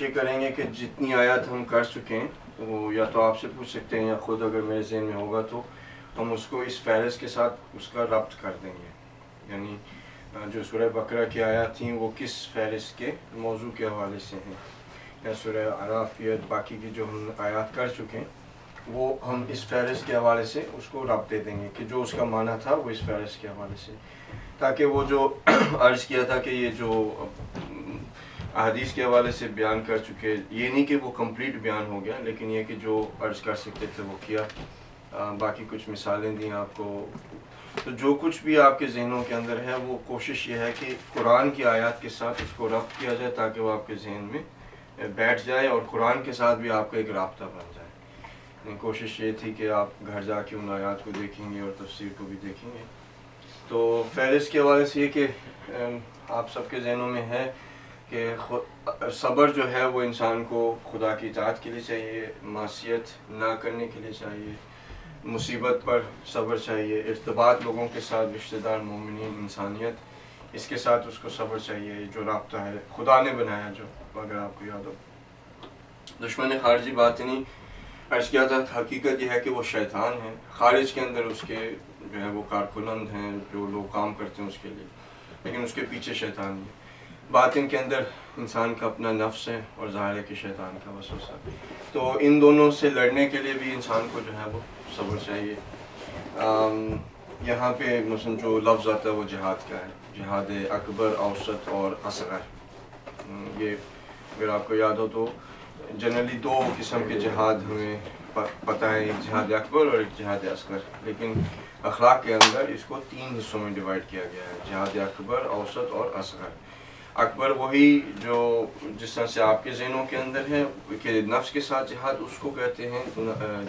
یہ کریں گے کہ جتنی آیات ہم کر چکے ہیں وہ یا تو آپ سے پوچھ سکتے ہیں یا خود اگر میرے ذہن میں ہوگا تو ہم اس کو اس فہرست کے ساتھ اس کا ربط کر دیں گے. یعنی جو سورہ بقرہ کی آیات تھیں وہ کس فہرست کے موضوع کے حوالے سے ہیں، یا سورہ اعراف کی باقی کی جو ہم آیات کر چکے ہیں وہ ہم اس فہرست کے حوالے سے اس کو ربط دے دیں گے کہ جو اس کا معنی تھا وہ اس فہرست کے حوالے سے، تاکہ وہ جو عرض کیا تھا کہ یہ جو احادیث کے حوالے سے بیان کر چکے، یہ نہیں کہ وہ کمپلیٹ بیان ہو گیا، لیکن یہ کہ جو عرض کر سکتے تھے وہ کیا. باقی کچھ مثالیں دیں آپ کو. تو جو کچھ بھی آپ کے ذہنوں کے اندر ہے وہ کوشش یہ ہے کہ قرآن کی آیات کے ساتھ اس کو ربط کیا جائے تاکہ وہ آپ کے ذہن میں بیٹھ جائے اور قرآن کے ساتھ بھی آپ کا ایک رابطہ بن جائے. کوشش یہ تھی کہ آپ گھر جا کے ان آیات کو دیکھیں گے اور تفسیر کو بھی دیکھیں گے. تو فہرست کے حوالے سے یہ کہ آپ سب کے ذہنوں میں ہے کہ صبر جو ہے وہ انسان کو خدا کی اطاعت کے لیے چاہیے، معصیت نہ کرنے کے لیے چاہیے، مصیبت پر صبر چاہیے، ارتباط لوگوں کے ساتھ، رشتہ دار، مومنین، انسانیت، اس کے ساتھ اس کو صبر چاہیے. جو رابطہ ہے خدا نے بنایا، جو اگر آپ کو یاد ہو، دشمن خارجی باطنی عرض کیا تھا، حقیقت یہ ہے کہ وہ شیطان ہے. خارج کے اندر اس کے جو ہے وہ کارکنند ہیں جو لوگ کام کرتے ہیں اس کے لیے، لیکن اس کے پیچھے شیطان ہے. باطن کے اندر انسان کا اپنا نفس ہے اور ظاہر ہے کہ شیطان کا وسوسہ. تو ان دونوں سے لڑنے کے لیے بھی انسان کو جو ہے وہ صبر چاہیے. یہاں پہ مثلا جو لفظ آتا ہے وہ جہاد کا ہے، جہاد اکبر، اوسط اور اصغر. یہ اگر آپ کو یاد ہو تو جنرلی دو قسم کے جہاد ہمیں پتہ ہے، ایک جہاد اکبر اور ایک جہاد اصغر، لیکن اخلاق کے اندر اس کو 3 حصوں میں ڈیوائڈ کیا گیا ہے، جہاد اکبر، اوسط اور اصغر. اکبر وہی جو جس طرح سے آپ کے ذہنوں کے اندر ہے کہ نفس کے ساتھ جہاد، اس کو کہتے ہیں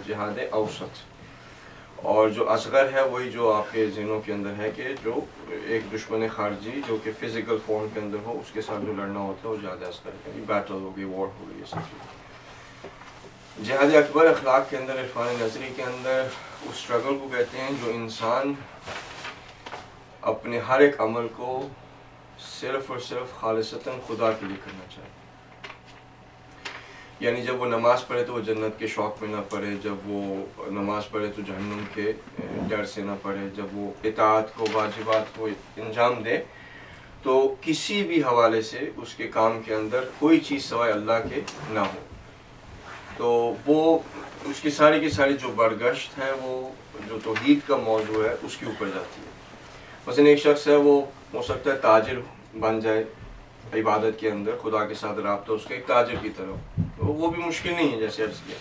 جہاد اوسط. اور جو اصغر ہے وہی جو آپ کے ذہنوں کے اندر ہے کہ جو ایک دشمن خارجی جو کہ فزیکل فارم کے اندر ہو، اس کے ساتھ جو لڑنا ہوتا ہے وہ جہاد اصغر ہے. بیٹل ہوگی، وار ہوگی، یہ سب چیزیں. جہاد اکبر اخلاق کے اندر، عرفان نظری کے اندر اس اسٹرگل کو کہتے ہیں جو انسان اپنے ہر ایک عمل کو صرف اور صرف خالصتاً خدا کے لیے کرنا چاہے. یعنی جب وہ نماز پڑھے تو وہ جنت کے شوق میں نہ پڑھے، جب وہ نماز پڑھے تو جہنم کے ڈر سے نہ پڑھے، جب وہ اطاعت کو، واجبات کو انجام دے تو کسی بھی حوالے سے اس کے کام کے اندر کوئی چیز سوائے اللہ کے نہ ہو. تو وہ اس کی ساری جو برگشت ہے وہ جو توحید کا موضوع ہے اس کے اوپر جاتی ہے. مثلا ایک شخص ہے، وہ ہو سکتا ہے تاجر بن جائے عبادت کے اندر، خدا کے ساتھ رابطہ اس کا ایک تاجر کی طرف، تو وہ بھی مشکل نہیں ہے جیسے عرض کیا.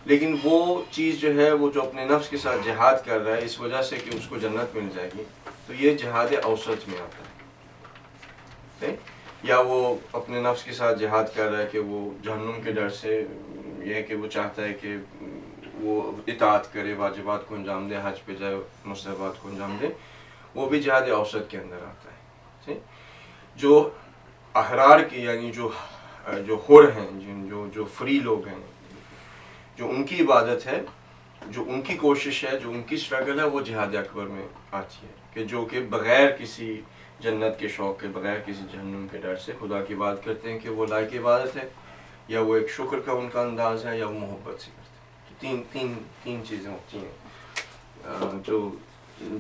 لیکن وہ چیز جو ہے وہ جو اپنے نفس کے ساتھ جہاد کر رہا ہے اس وجہ سے کہ اس کو جنت مل جائے گی، تو یہ جہاد اوسط میں آتا ہے. یا وہ اپنے نفس کے ساتھ جہاد کر رہا ہے کہ وہ جہنم کے ڈر سے، یہ کہ وہ چاہتا ہے کہ وہ اطاعت کرے، واجبات کو انجام دے، حج پہ جائے، مستحبات کو انجام دے، وہ بھی جہاد اوسط کے اندر آتا ہے. جو احرار کی یعنی جو حر ہیں، جو فری لوگ ہیں، جو ان کی عبادت ہے، جو ان کی کوشش ہے، جو ان کی اسٹرگل ہے، وہ جہاد اکبر میں آتی ہے کہ جو کہ بغیر کسی جنت کے شوق کے، بغیر کسی جہنم کے ڈر سے خدا کی بات کرتے ہیں کہ وہ لائق عبادت ہے، یا وہ ایک شکر کا ان کا انداز ہے، یا وہ محبت سے کرتے ہیں. تو تین چیزیں ہوتی ہیں جو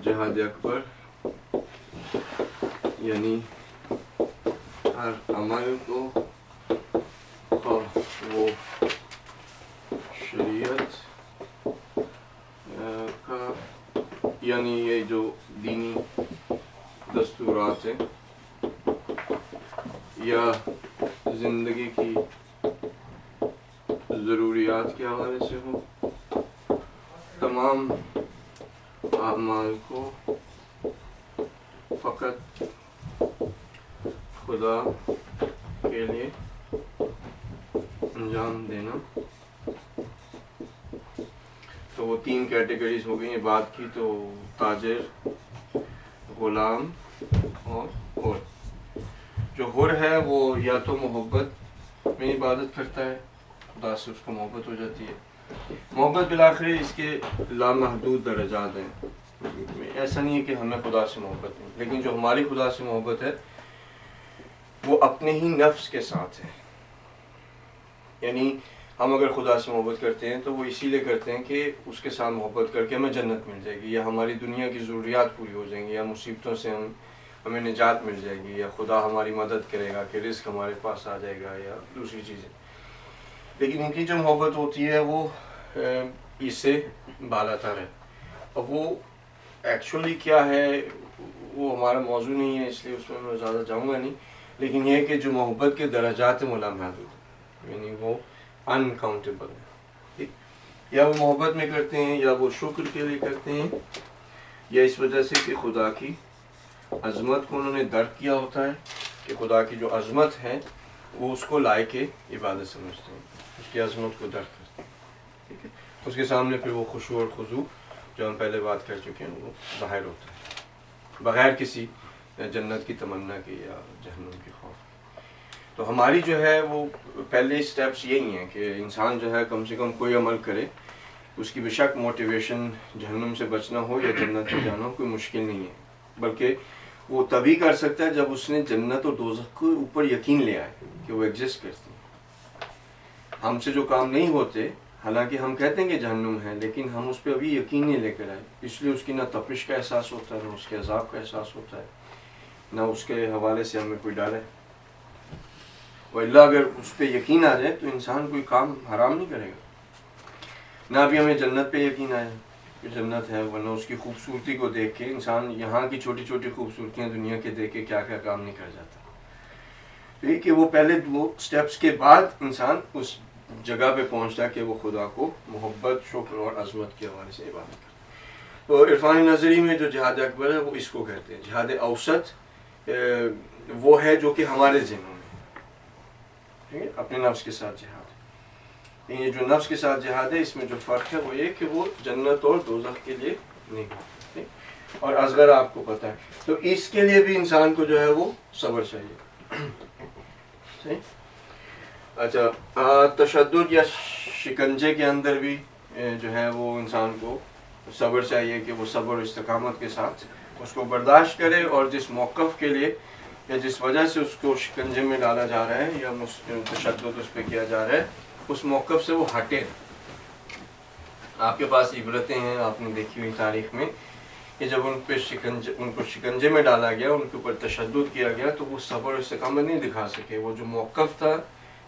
جہاد اکبر یعنی ہر عمل کو وہ شریعت کا یعنی یہ جو دینی دستورات ہیں یا زندگی کی ضروریات کے حوالے سے ہو، تمام اعمال کو فقط خدا کے لیے انجام دینا. تو وہ 3 کیٹیگریز ہو گئی ہیں بات کی. تو تاجر، غلام اور حر. جو حر ہے وہ یا تو محبت میں عبادت کرتا ہے، خدا سے اس کو محبت ہو جاتی ہے. محبت بالآخر اس کے لامحدود درجات ہیں. ایسا نہیں ہے کہ ہمیں خدا سے محبت نہیں، لیکن جو ہماری خدا سے محبت ہے وہ اپنے ہی نفس کے ساتھ ہے. یعنی ہم اگر خدا سے محبت کرتے ہیں تو وہ اسی لیے کرتے ہیں کہ اس کے ساتھ محبت کر کے ہمیں جنت مل جائے گی، یا ہماری دنیا کی ضروریات پوری ہو جائیں گی، یا مصیبتوں سے ہمیں نجات مل جائے گی، یا خدا ہماری مدد کرے گا کہ رزق ہمارے پاس آ جائے گا، یا دوسری چیزیں. لیکن ان کی جو محبت ہوتی ہے وہ اس سے بالاتر ہے. اب وہ ایکچولی کیا ہے وہ ہمارا موضوع نہیں ہے، اس لیے اس میں زیادہ جاؤں گا نہیں. لیکن یہ کہ جو محبت کے درجات ہیں وہ لامحدود، یعنی وہ انکاؤنٹیبل ہے. ٹھیک، یا وہ محبت میں کرتے ہیں، یا وہ شکر کے لیے کرتے ہیں، یا اس وجہ سے کہ خدا کی عظمت کو انہوں نے درک کیا ہوتا ہے کہ خدا کی جو عظمت ہے وہ اس کو لائق عبادت سمجھتے ہیں، اس کی عظمت کو درک کرتے ہیں. ٹھیک ہے، اس کے سامنے پھر وہ خشوع اور خضوع جو ہم پہلے بات کر چکے ہیں وہ ظاہر ہوتا ہے، بغیر کسی جنت کی تمنا کے یا جہنم کے خوف. تو ہماری جو ہے وہ پہلے سٹیپس یہی ہیں کہ انسان جو ہے کم سے کم کوئی عمل کرے، اس کی بے شک موٹیویشن جہنم سے بچنا ہو یا جنت میں جانا ہو کوئی مشکل نہیں ہے، بلکہ وہ تبھی کر سکتا ہے جب اس نے جنت اور دوزخ کے اوپر یقین لے آئے کہ وہ ایگزسٹ کرتی ہیں. ہم سے جو کام نہیں ہوتے، حالانکہ ہم کہتے ہیں کہ جہنم ہے، لیکن ہم اس پہ ابھی یقین نہیں لے کر آئے، اس لیے اس کی نہ تپش کا احساس ہوتا ہے، نہ اس کے عذاب کا احساس ہوتا ہے، نہ اس کے حوالے سے ہمیں کوئی ڈر ہے. وَإِلَّا اگر اس پہ یقین آ جائے تو انسان کوئی کام حرام نہیں کرے گا. نہ ابھی ہمیں جنت پہ یقین آیا کہ جنت ہے، ورنہ اس کی خوبصورتی کو دیکھ کے انسان یہاں کی چھوٹی چھوٹی خوبصورتیاں دنیا کے دیکھ کے کیا کیا کام نہیں کر جاتا. ٹھیک ہے، وہ پہلے وہ سٹیپس کے بعد انسان اس جگہ پہ پہنچتا ہے کہ وہ خدا کو محبت، شکر اور عظمت کے حوالے سے عبادت کرتا ہے. تو عرفان نظری میں جو جہاد اکبر ہے وہ اس کو کہتے ہیں. جہاد اوسط وہ ہے جو کہ ہمارے ذہنوں میں، ٹھیک ہے، اپنے نفس کے ساتھ جہاد. یہ جو نفس کے ساتھ جہاد ہے اس میں جو فرق ہے وہ یہ کہ وہ جنت اور دوزخ کے لیے نہیں ہوتا، اور اصغر آپ کو پتہ ہے. تو اس کے لیے بھی انسان کو جو ہے وہ صبر چاہیے. اچھا، تشدد یا شکنجے کے اندر بھی جو ہے وہ انسان کو صبر چاہیے کہ وہ صبر و استقامت کے ساتھ اس کو برداشت کرے، اور جس موقف کے لیے یا جس وجہ سے اس کو شکنجے میں ڈالا جا رہا ہے یا تشدد اس پہ کیا جا رہا ہے اس موقف سے وہ ہٹے. آپ کے پاس عبرتیں ہیں، آپ نے دیکھی ہوئی تاریخ میں کہ جب ان کو شکنجے میں ڈالا گیا، ان کے اوپر تشدد کیا گیا، تو وہ صبر و استقامت نہیں دکھا سکے. وہ جو موقف تھا،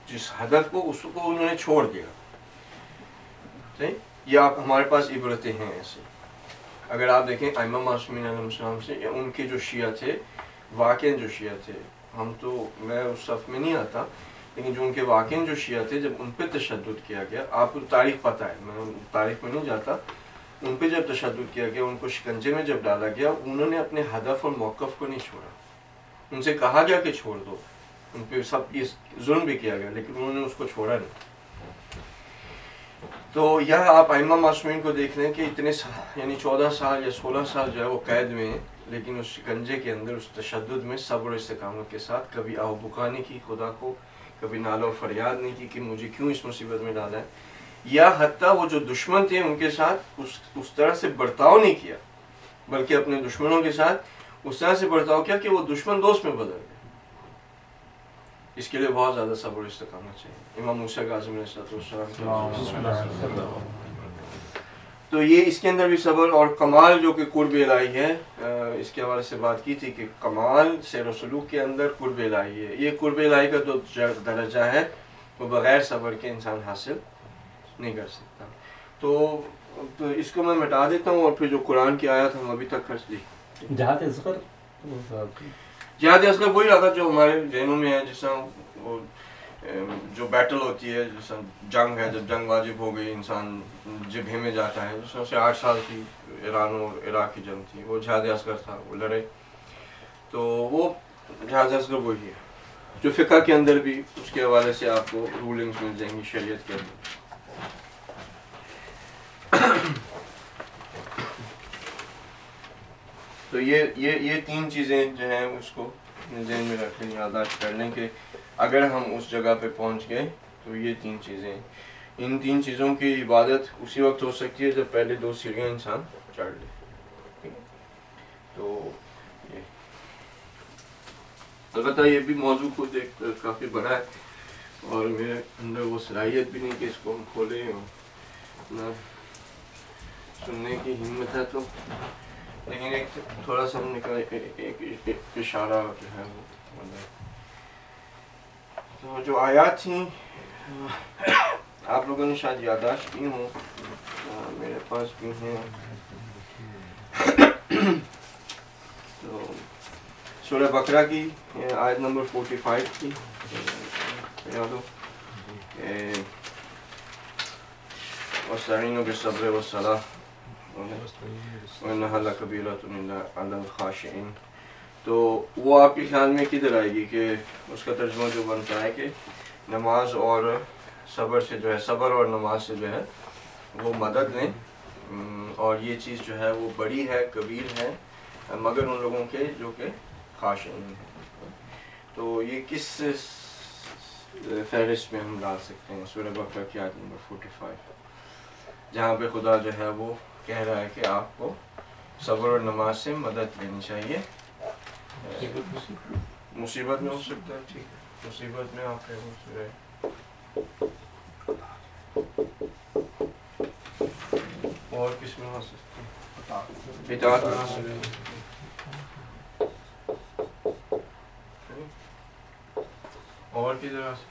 جس ہدف کو، اس کو انہوں نے چھوڑ دیا. یہ آپ ہمارے پاس عبرتیں ہیں ایسے. اگر آپ دیکھیں ائمہ معصومین علیہ السلام سے، ان کے جو شیعہ تھے، واقعاً جو شیعہ تھے، میں اس صف میں نہیں آتا، لیکن جو ان کے واقعاً جو شیعہ تھے، جب ان پہ تشدد کیا گیا، آپ کو تاریخ پتہ ہے، میں تاریخ میں نہیں جاتا، ان پہ جب تشدد کیا گیا، ان کو شکنجے میں جب ڈالا گیا، انہوں نے اپنے ہدف اور موقف کو نہیں چھوڑا. ان سے کہا گیا کہ چھوڑ دو، ان پہ سب یہ ظلم بھی کیا گیا، لیکن انہوں نے اس کو چھوڑا نہیں. تو یہاں آپ ائمہ معصومین کو دیکھ لیں کہ اتنے یعنی 14 سال یا 16 سال جو ہے وہ قید میں ہیں، لیکن اس شکنجے کے اندر، اس تشدد میں صبر و استقامت کے ساتھ کبھی آہ و بکا نہیں کی خدا کو، کبھی نالہ و فریاد نہیں کی کہ مجھے کیوں اس مصیبت میں ڈالا ہے. یا حتیٰ وہ جو دشمن تھے ان کے ساتھ اس طرح سے برتاؤ نہیں کیا، بلکہ اپنے دشمنوں کے ساتھ اس طرح سے برتاؤ کیا کہ وہ دشمن دوست میں بدل گئے. اس کے لیے بہت زیادہ صبر و استقامت چاہیے. امام موسیٰ کاظم علیہ السلام. تو یہ اس کے اندر بھی صبر اور کمال جو کہ قرب الہی ہے، اس کے حوالے سے بات کی تھی کہ کمال سیر و سلوک کے اندر قرب الہی ہے. یہ قرب الہی کا جو درجہ ہے وہ بغیر صبر کے انسان حاصل نہیں کر سکتا. تو اس کو میں مٹا دیتا ہوں، اور پھر جو قرآن کی آیت ہم ابھی تک کر لی. جہاد اصغر، جہاد اصغر وہی رہا جو ہمارے ذہنوں میں ہے، جیسا وہ جو بیٹل ہوتی ہے، جیسا جنگ ہے، جب جنگ واجب ہو گئی انسان جبہے میں جاتا ہے. جس میں سے 8 سال کی ایران اور عراق کی جنگ تھی، وہ جہاد اصغر تھا، وہ لڑے. تو وہ جہاد اصغر وہی ہے جو فقہ کے اندر بھی اس کے حوالے سے آپ کو رولنگز مل جائیں گی شریعت کے اندر. تو یہ 3 چیزیں جو ہیں اس کو ذہن میں رکھ لیں، یادداشت کر لیں کہ اگر ہم اس جگہ پہ پہنچ گئے تو یہ 3 چیزیں، ان 3 چیزوں کی عبادت اسی وقت ہو سکتی ہے جب پہلے 2 سیڑھیاں انسان چڑھ لے. ٹھیک ہے، تو یہ البتہ یہ بھی موضوع خود ایک کافی بڑا ہے. اور میرے اندر وہ صلاحیت بھی نہیں کہ اس کو ہم کھولیں اور نہ سننے کی ہمت ہے، تو لیکن ایک تھوڑا سا ہم نے کہا ایک اشارہ جو ہے وہ، تو جو آیات تھیں آپ لوگوں نے شاید یادداشت کی ہوں، میرے پاس بھی ہیں. تو سورہ بقرہ کی آیت نمبر 45 کی یاد ہو، وَاسْتَعِينُوا بِالصَّبْرِ وَالصَّلَاةِ وَإِنَّهَا لَكَبِيرَةٌ إِلَّا عَلَى الْخَاشِعِينَ. تو وہ آپ کے خیال میں کدھر آئے گی کہ اس کا ترجمہ جو بنتا ہے کہ نماز اور صبر سے جو ہے، صبر اور نماز سے جو ہے وہ مدد لیں، اور یہ چیز جو ہے وہ بڑی ہے، کبیر ہے، مگر ان لوگوں کے جو کہ خاشعین ہیں. تو یہ کس فہرست میں ہم ڈال سکتے ہیں؟ سورہ بقرہ کی آیت نمبر 45 جہاں پہ خدا جو ہے وہ کہہ رہا ہے کہ آپ کو صبر اور نماز سے مدد لینی چاہیے. مصیبت میں ہو سکتا ہے، ٹھیک ہے، مصیبت میں آپ کے اور کس میں ہو سکتے ہیں؟ اطاعت میں ہو سکتے ہیں. اور کدھر آ سکتے ہیں؟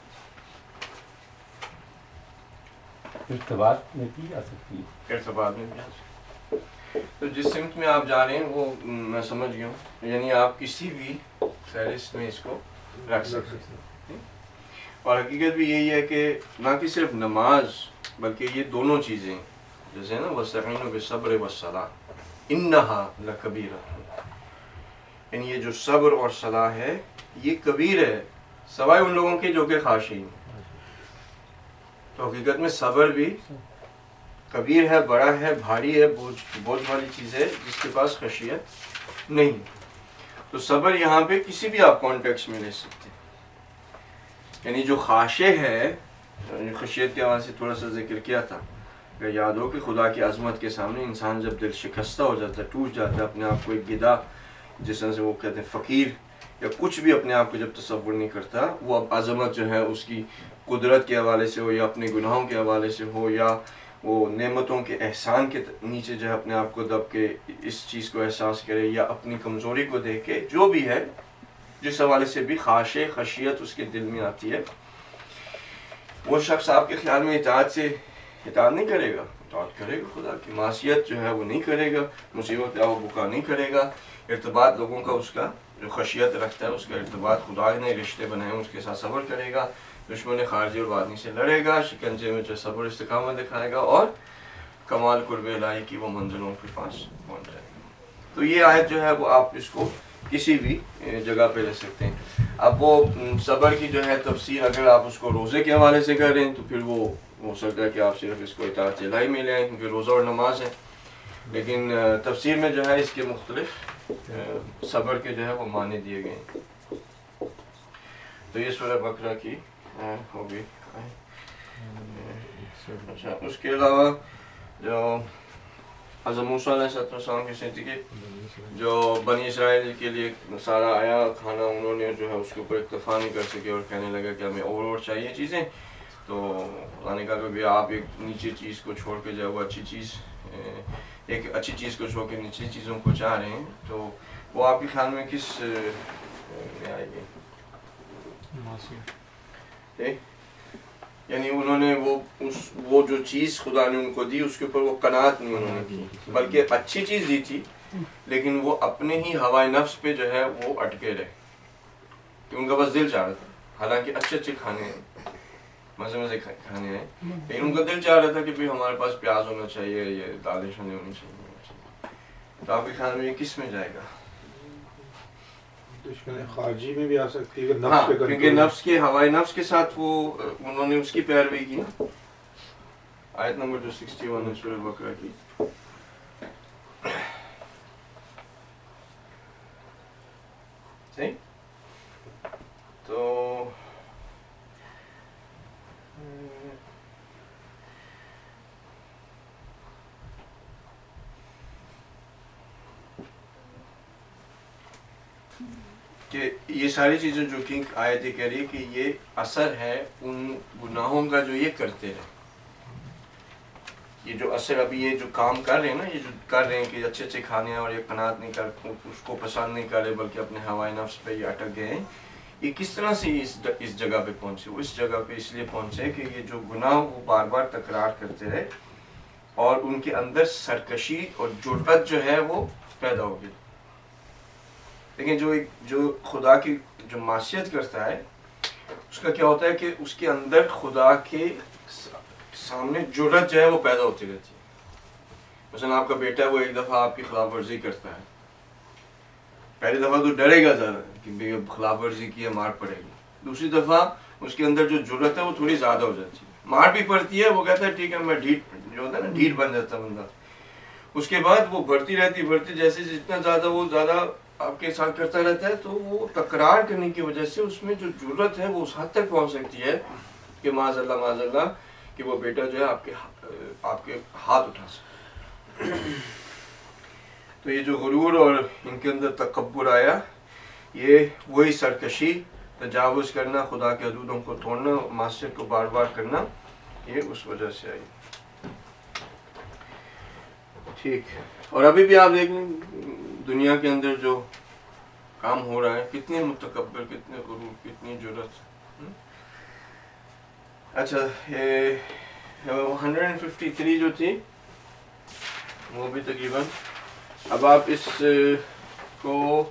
ارتباط میں کی جا سکتی ہے، ارتباط میں بھی آ سکتی ہے. تو جس سمت میں آپ جا رہے ہیں وہ میں سمجھ گیا ہوں، یعنی آپ کسی بھی فہرست میں اس کو رکھ سکتے ہیں. اور حقیقت بھی یہی ہے کہ نہ کہ صرف نماز بلکہ یہ دونوں چیزیں جیسے نا وَاسْتَعِينُوا بِالصَّبْرِ وَالصَّلَاةِ إِنَّهَا لَكَبِيرَةٌ، یعنی یہ جو صبر اور صلاح ہے یہ کبیر ہے سوائے ان لوگوں کے جو کہ خاشعین. تو حقیقت میں صبر بھی کبیر ہے، بڑا ہے، بھاری ہے، بوجھ والی چیز ہے جس کے پاس خشیت نہیں. تو صبر یہاں پہ کسی بھی آپ کانٹیکسٹ میں لے سکتے ہیں، یعنی جو خاشع ہے، خشیت کے حوالے سے تھوڑا سا ذکر کیا تھا، اگر یاد ہو کہ خدا کی عظمت کے سامنے انسان جب دل شکستہ ہو جاتا ہے، ٹوٹ جاتا ہے، اپنے آپ کو ایک گدھا جس طرح سے وہ کہتے ہیں فقیر یا کچھ بھی اپنے آپ کو جب تصور نہیں کرتا، وہ اب عظمت جو ہے اس کی قدرت کے حوالے سے ہو یا اپنے گناہوں کے حوالے سے ہو یا وہ نعمتوں کے احسان کے نیچے جو ہے اپنے آپ کو دب کے اس چیز کو احساس کرے یا اپنی کمزوری کو دیکھ کے، جو بھی ہے جس حوالے سے بھی خاشع خشیت اس کے دل میں آتی ہے، وہ شخص آپ کے خیال میں اطاعت نہیں کرے گا، اطاعت کرے گا، خدا کی معصیت جو ہے وہ نہیں کرے گا، مصیبت یا وہ بکا نہیں کرے گا، ارتباط لوگوں کا اس کا جو خشیت رکھتا ہے اس کا ارتباط خدا نے رشتے بنائے ہیں اس کے ساتھ صبر کرے گا، دشمن خارجی اور باطنی سے لڑے گا، شکنجے میں جو صبر استقامت دکھائے گا، اور کمال قرب الہی کی وہ منزلوں کے پاس پہنچ جائے گا. تو یہ آیت جو ہے وہ آپ اس کو کسی بھی جگہ پہ لے سکتے ہیں. اب وہ صبر کی جو ہے تفسیر اگر آپ اس کو روزے کے حوالے سے کر رہے ہیں تو پھر وہ ہو سکتا ہے کہ آپ صرف اس کو اطاعت الہی میں لیں کیونکہ روزہ اور نماز ہے، لیکن تفسیر میں جو ہے اس کے مختلف صبر کے جو ہے وہ معنی دیے گئے ہیں. تو یہ سورہ بقرہ کی ہوگی. اچھا، اس کے علاوہ جو حضرت موسیٰ علیہ السلام کی زندگی جو بنی اسرائیل کے لیے سارا آیا کھانا، انہوں نے جو ہے اس کے اوپر اکتفا نہیں کر سکے اور کہنے لگا کہ ہمیں اور چاہیے چیزیں. تو اللہ نے کہا کہ آپ ایک نیچے چیز کو چھوڑ کے جاؤ، ایک اچھی چیز کو چھوڑ کے نیچے چیزوں کو چاہ رہے ہیں. تو وہ آپ کے خیال میں کس میں آئے گی؟ یعنی انہوں نے وہ جو چیز خدا نے ان کو دی اس کے اوپر وہ قناعت نہیں انہوں نے کی، بلکہ اچھی چیز دی تھی لیکن وہ اپنے ہی ہوائے نفس پہ جو ہے وہ اٹکے رہے کہ ان کا بس دل چاہ رہا تھا، حالانکہ اچھے کھانے ہیں، مزے کھانے ہیں، لیکن ان کا دل چاہ رہا تھا کہ ہمارے پاس پیاز ہونا چاہیے، یہ دالیں شالیں ہونی چاہیے. تو آپ کے خیال میں یہ کس میں جائے گا؟ خارجی میں بھی آ سکتی ہے، ہاں، کیونکہ نفس کے ہوائے نفس کے ساتھ وہ انہوں نے اس کی پیروی کی. آیت نمبر جو 61 ہے سورہ بقرہ کی، صحیح. تو کہ یہ ساری چیزیں جو کہ آیت کہہ رہی ہے کہ یہ اثر ہے ان گناہوں کا جو یہ کرتے رہے. یہ جو اثر ابھی یہ جو کام کر رہے ہیں نا، یہ جو کر رہے ہیں کہ اچھے اچھے کھانے ہیں اور یہ قناعت نہیں کر، اس کو پسند نہیں کر رہے بلکہ اپنے ہوائے نفس پہ یہ اٹک گئے ہیں. یہ کس طرح سے اس جگہ پہ پہنچے؟ وہ اس جگہ پہ اس لیے پہنچے کہ یہ جو گناہ وہ بار بار تکرار کرتے رہے اور ان کے اندر سرکشی اور جرأت جو ہے وہ پیدا ہو گئی. لیکن جو خدا کی جو معصیت کرتا ہے اس کا کیا ہوتا ہے کہ اس کے اندر خدا کے سامنے جرأت جو ہے وہ پیدا ہوتی رہتی ہے. مثلا آپ کا بیٹا ہے، وہ ایک دفعہ آپ کی خلاف ورزی کرتا ہے، پہلی دفعہ تو ڈرے گا ذرا کہ بھئی اب خلاف ورزی کی ہے مار پڑے گی. دوسری دفعہ اس کے اندر جو جرأت ہے وہ تھوڑی زیادہ ہو جاتی ہے، مار بھی پڑتی ہے، وہ کہتا ہے ٹھیک ہے میں ڈھیٹ جو ہوتا ہے نا ڈھیٹ بن جاتا ہے بندہ. اس کے بعد وہ بڑھتی رہتی جیسے جتنا زیادہ وہ زیادہ آپ کے ساتھ کرتا رہتا ہے تو وہ تکرار کرنے کی وجہ سے اس میں جو جرأت ہے وہ اس حد تک پہنچ سکتی ہے کہ معاذ اللہ کہ وہ بیٹا جو ہے آپ کے ہاتھ اٹھا سکے. تو یہ جو غرور اور ان کے اندر تکبر آیا، یہ وہی سرکشی، تجاوز کرنا، خدا کے حدودوں کو توڑنا، معصیت کو بار بار کرنا، یہ اس وجہ سے آئی. ٹھیک. اور ابھی بھی آپ دیکھ لیں دنیا کے اندر جو کام ہو رہا ہے، کتنے متکبر، کتنے غرور، کتنی جرأت. اچھا 153 جو تھی وہ بھی تقریباً، اب آپ اس کو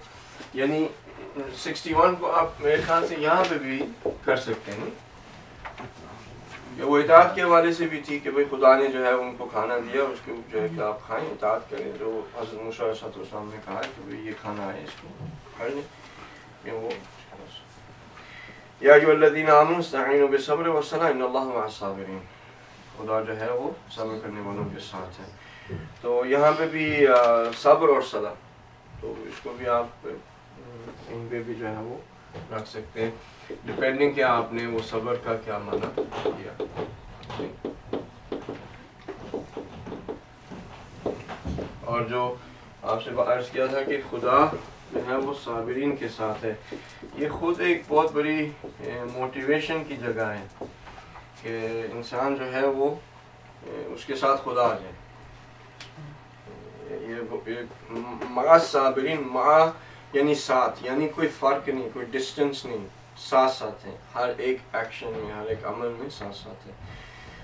یعنی 61 کو آپ میرے خیال سے یہاں پہ بھی کر سکتے ہیں کہ وہ اطاعت کے حوالے سے بھی تھی کہ بھئی خدا نے جو ہے ان کو کھانا دیا، اس کے جو ہے کہ آپ کھائیں، اطاعت کریں، جو حضرت موسیٰ علیہ السلام نے کہا ہے کہ بھئی یہ کھانا ہے، اس کو کھا لیں. کہ وہ یا ایھا الذین آمنوا استعینوا بالصبر والصلاۃ ان اللہ مع الصابرین، خدا جو ہے وہ صبر کرنے والوں کے ساتھ ہے. تو یہاں پہ بھی صبر اور صلاح، تو اس کو بھی آپ ان پہ بھی جو ہے وہ رکھ سکتے ہیں ڈپینڈنگ کہ آپ نے وہ صبر کا کیا معنی کیا. اور جو آپ سے عرض کیا تھا کہ خدا جو ہے وہ صابرین کے ساتھ ہے، یہ خود ایک بہت بڑی موٹیویشن کی جگہ ہے کہ انسان جو ہے وہ اس کے ساتھ خدا آ جائے. یہ مع صابرین، مع یعنی ساتھ، یعنی کوئی فرق نہیں، کوئی ڈسٹنس نہیں، ساتھ ساتھ ہیں، ہر ایک ایکشن میں، ہر ایک عمل میں ساتھ ساتھ ہیں.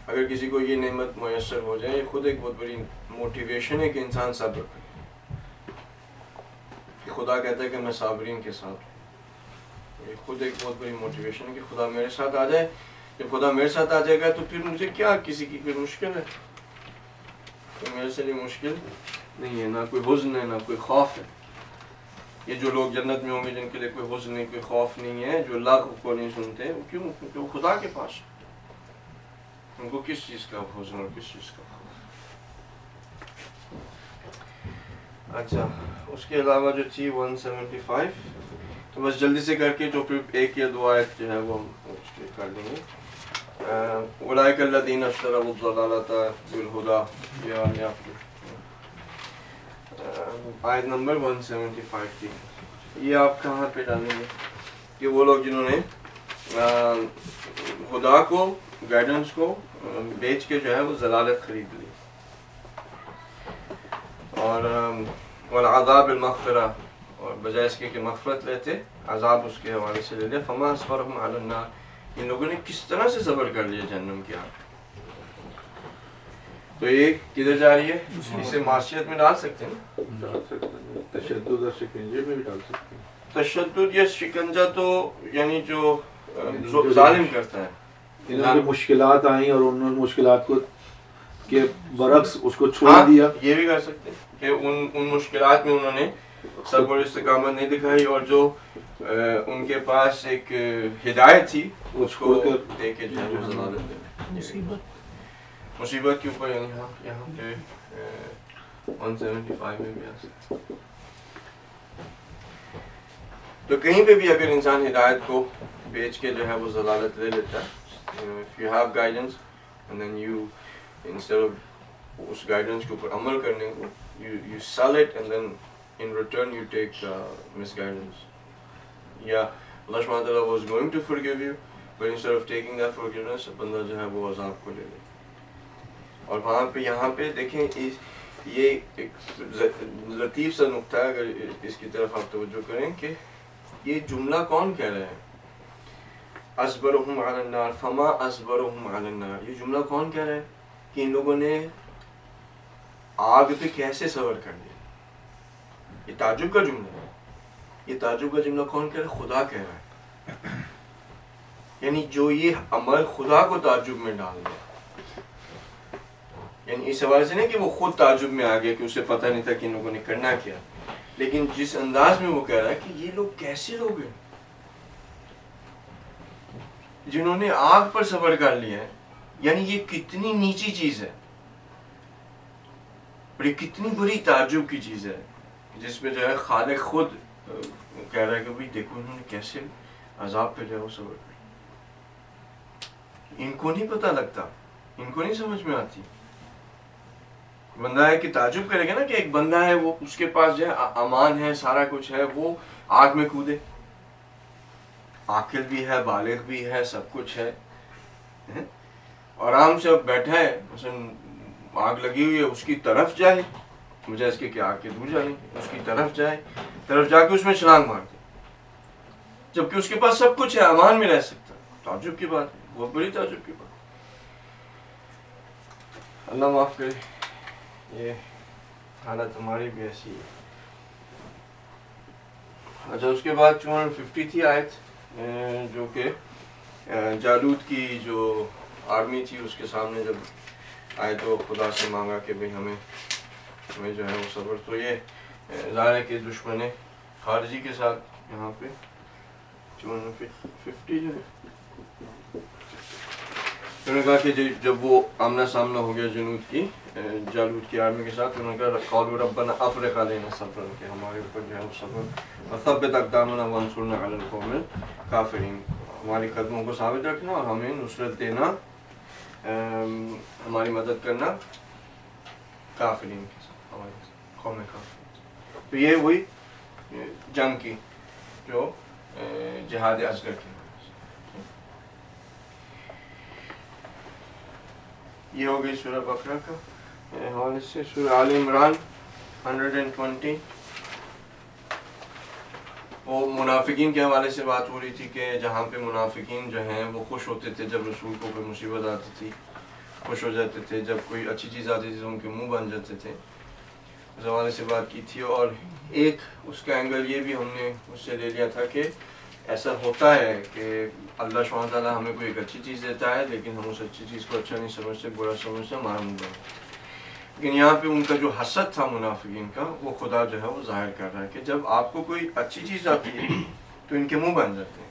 اگر کسی کو یہ نعمت میسر ہو جائے، یہ خود ایک بہت بڑی موٹیویشن ہے کہ انسان صبر کرے. کہ خدا کہتا ہے کہ میں صابرین کے ساتھ ہوں، یہ خود ایک بہت بڑی موٹیویشن ہے کہ خدا میرے ساتھ آ جائے. جب خدا میرے ساتھ آ جائے گا تو پھر مجھے کیا کسی کی کوئی مشکل ہے؟ تو میرے سے لیے مشکل نہیں ہے، نہ کوئی حزن ہے، نہ کوئی خوف ہے. یہ جو لوگ جنت میں ہوں گے جن کے لیے کوئی حزن نہیں، کوئی خوف نہیں ہے، جو لغو کو نہیں سنتے، وہ کیوں؟ کیونکہ وہ خدا کے پاس ہے. ان کو کس چیز کا حزن اور کس چیز کا خوف؟ اچھا اس کے علاوہ جو تھی 175، تو بس جلدی سے کر کے جو پھر ایک یا دو آیت جو ہے وہ اس کے کر لیں گے. اولئک الذین اشتروا الضلالۃ بالہدی، یا آیت نمبر 175 تھی. یہ آپ کہاں پہ ڈالیں گے کہ وہ لوگ جنہوں نے خدا کو، گائیڈنس کو بیچ کے جو ہے وہ ضلالت خرید لی. اور والعذاب المغفرہ، اور بجائے اس کے کہ مغفرت لیتے، عذاب اس کے حوالے سے لے لیا. فما اصبرهم علی النار، ان لوگوں نے کس طرح سے صبر کر لیا جہنم کی آگ. تو یہ کدھر جا رہی ہے؟ اسے معاشیت میں ڈال سکتے ہیں، ڈال سکتے ہیں، تشدد اور شکنجے میں بھی ڈال سکتے ہیں. تشدد یا شکنجہ تو یعنی جو ظالم کرتا ہے. انہوں نے مشکلات آئیں اور انہوں نے مشکلات کو کے برعکس اس کو چھوڑ دیا. یہ بھی کر سکتے ہیں کہ ان مشکلات میں انہوں نے صبر اور استقامت نہیں دکھائی، اور جو ان کے پاس ایک ہدایت تھی اس کو دے کے جو ہے وہ ضلالت دے. مصیبت کے اوپر یعنی یہاں پہ 175 میں بھی آ سکتے. تو کہیں پہ بھی اگر انسان ہدایت کو بیچ کے جو ہے وہ ضلالت لے لیتا ہے، if you have guidance and then you instead of اس گائیڈنس کے اوپر عمل کرنے کو you sell it and then in return you take misguidance. یا اللہ سبحانہ وتعالیٰ was going to forgive you but instead of taking that forgiveness بندہ جو ہے وہ عذاب کو لے لے. اور وہاں پہ یہاں پہ دیکھیں یہ ایک لطیف سا نقطہ ہے اگر اس کی طرف آپ توجہ کریں کہ یہ جملہ کون کہہ رہے ہیں؟ اصبرهم علی النار فما اصبرهم علی النار. یہ جملہ کون کہہ رہے ہیں کہ ان لوگوں نے آگ پہ کیسے صبر کر لیا؟ یہ تعجب کا جملہ ہے. یہ تعجب کا جملہ کون کہہ رہا ہے؟ خدا کہہ رہا ہے. یعنی جو یہ عمل خدا کو تعجب میں ڈال دیا. یعنی اس حوالے سے نہیں کہ وہ خود تعجب میں آ گیا کہ اسے پتہ نہیں تھا کہ ان لوگوں نے کرنا کیا، لیکن جس انداز میں وہ کہہ رہا ہے کہ یہ لوگ کیسے لوگ ہیں جنہوں نے آگ پر صبر کر لیا ہے. یعنی یہ کتنی نیچی چیز ہے اور یہ کتنی بڑی تعجب کی چیز ہے جس میں جو ہے خالق خود کہہ رہا ہے کہ بھئی دیکھو انہوں نے کیسے عذاب پہ جو ہے وہ صبر کر. ان کو نہیں پتہ لگتا، ان کو نہیں سمجھ میں آتی. بندہ ہے کہ تعجب کرے گا نا کہ ایک بندہ ہے وہ اس کے پاس جو ہے امان ہے، سارا کچھ ہے، وہ آگ میں کودے، عاقل بھی ہے، بالغ بھی ہے، سب کچھ ہے، آرام سے بیٹھا ہے، مثلا آگ لگی ہوئی ہے، اس کی طرف جائے مجھے اس کے کہ آگ کے دور جانے، اس کی طرف جائے، طرف جا کے اس میں چھلانگ مار دے، جبکہ اس کے پاس سب کچھ ہے، امان میں رہ سکتا. تعجب کی بات ہے، بہت بڑی تعجب کی بات. اللہ معاف کرے، یہ حالت ہماری بھی ایسی ہے. اچھا، اس کے بعد 250 تھی آیت جو کہ جالوت کی جو آرمی تھی اس کے سامنے جب آئے تو خدا سے مانگا کہ بھئی ہمیں جو ہے وہ صبر. تو یہ ظاہر ہے کہ دشمن خارجی کے ساتھ یہاں پہ 250 جو ہے انہوں نے کہا کہ جب وہ آمنا سامنا ہو گیا جالوت کی آرمی کے ساتھ، انہوں نے کہا قالوا ربنا افرغ علینا صبرا، کہ ہمارے اوپر جو ہے وہ صبر، وثبت اقدامنا وانصرنا علی القوم الکافرین، ہماری قدموں کو ثابت رکھنا اور ہمیں نصرت دینا، ہماری مدد کرنا کافرین کے ساتھ، ہمارے قوم کافرین. تو یہ وہی جنگ کی جو جہاد اصغر کی. یہ ہو گئی سورہ بقرہ کا حوالے سے. سورہ آل عمران 120، وہ منافقین کے حوالے سے بات ہو رہی تھی کہ جہاں پہ منافقین جو ہیں وہ خوش ہوتے تھے جب رسول کو کوئی مصیبت آتی تھی، خوش ہو جاتے تھے، جب کوئی اچھی چیز آتی تھی تو ان کے منہ بن جاتے تھے. اس حوالے سے بات کی تھی. اور ایک اس کا اینگل یہ بھی ہم نے اس سے لے لیا تھا کہ ایسا ہوتا ہے کہ اللہ سبحانہ تعالیٰ ہمیں کوئی ایک اچھی چیز دیتا ہے لیکن ہم اس اچھی چیز کو اچھا نہیں سمجھتے، برا سمجھتے، ہمارا منہ بن. لیکن یہاں پہ ان کا جو حسد تھا منافقین کا، وہ خدا جو ہے وہ ظاہر کر رہا ہے کہ جب آپ کو کوئی اچھی چیز آتی ہے تو ان کے منہ بن جاتے ہیں،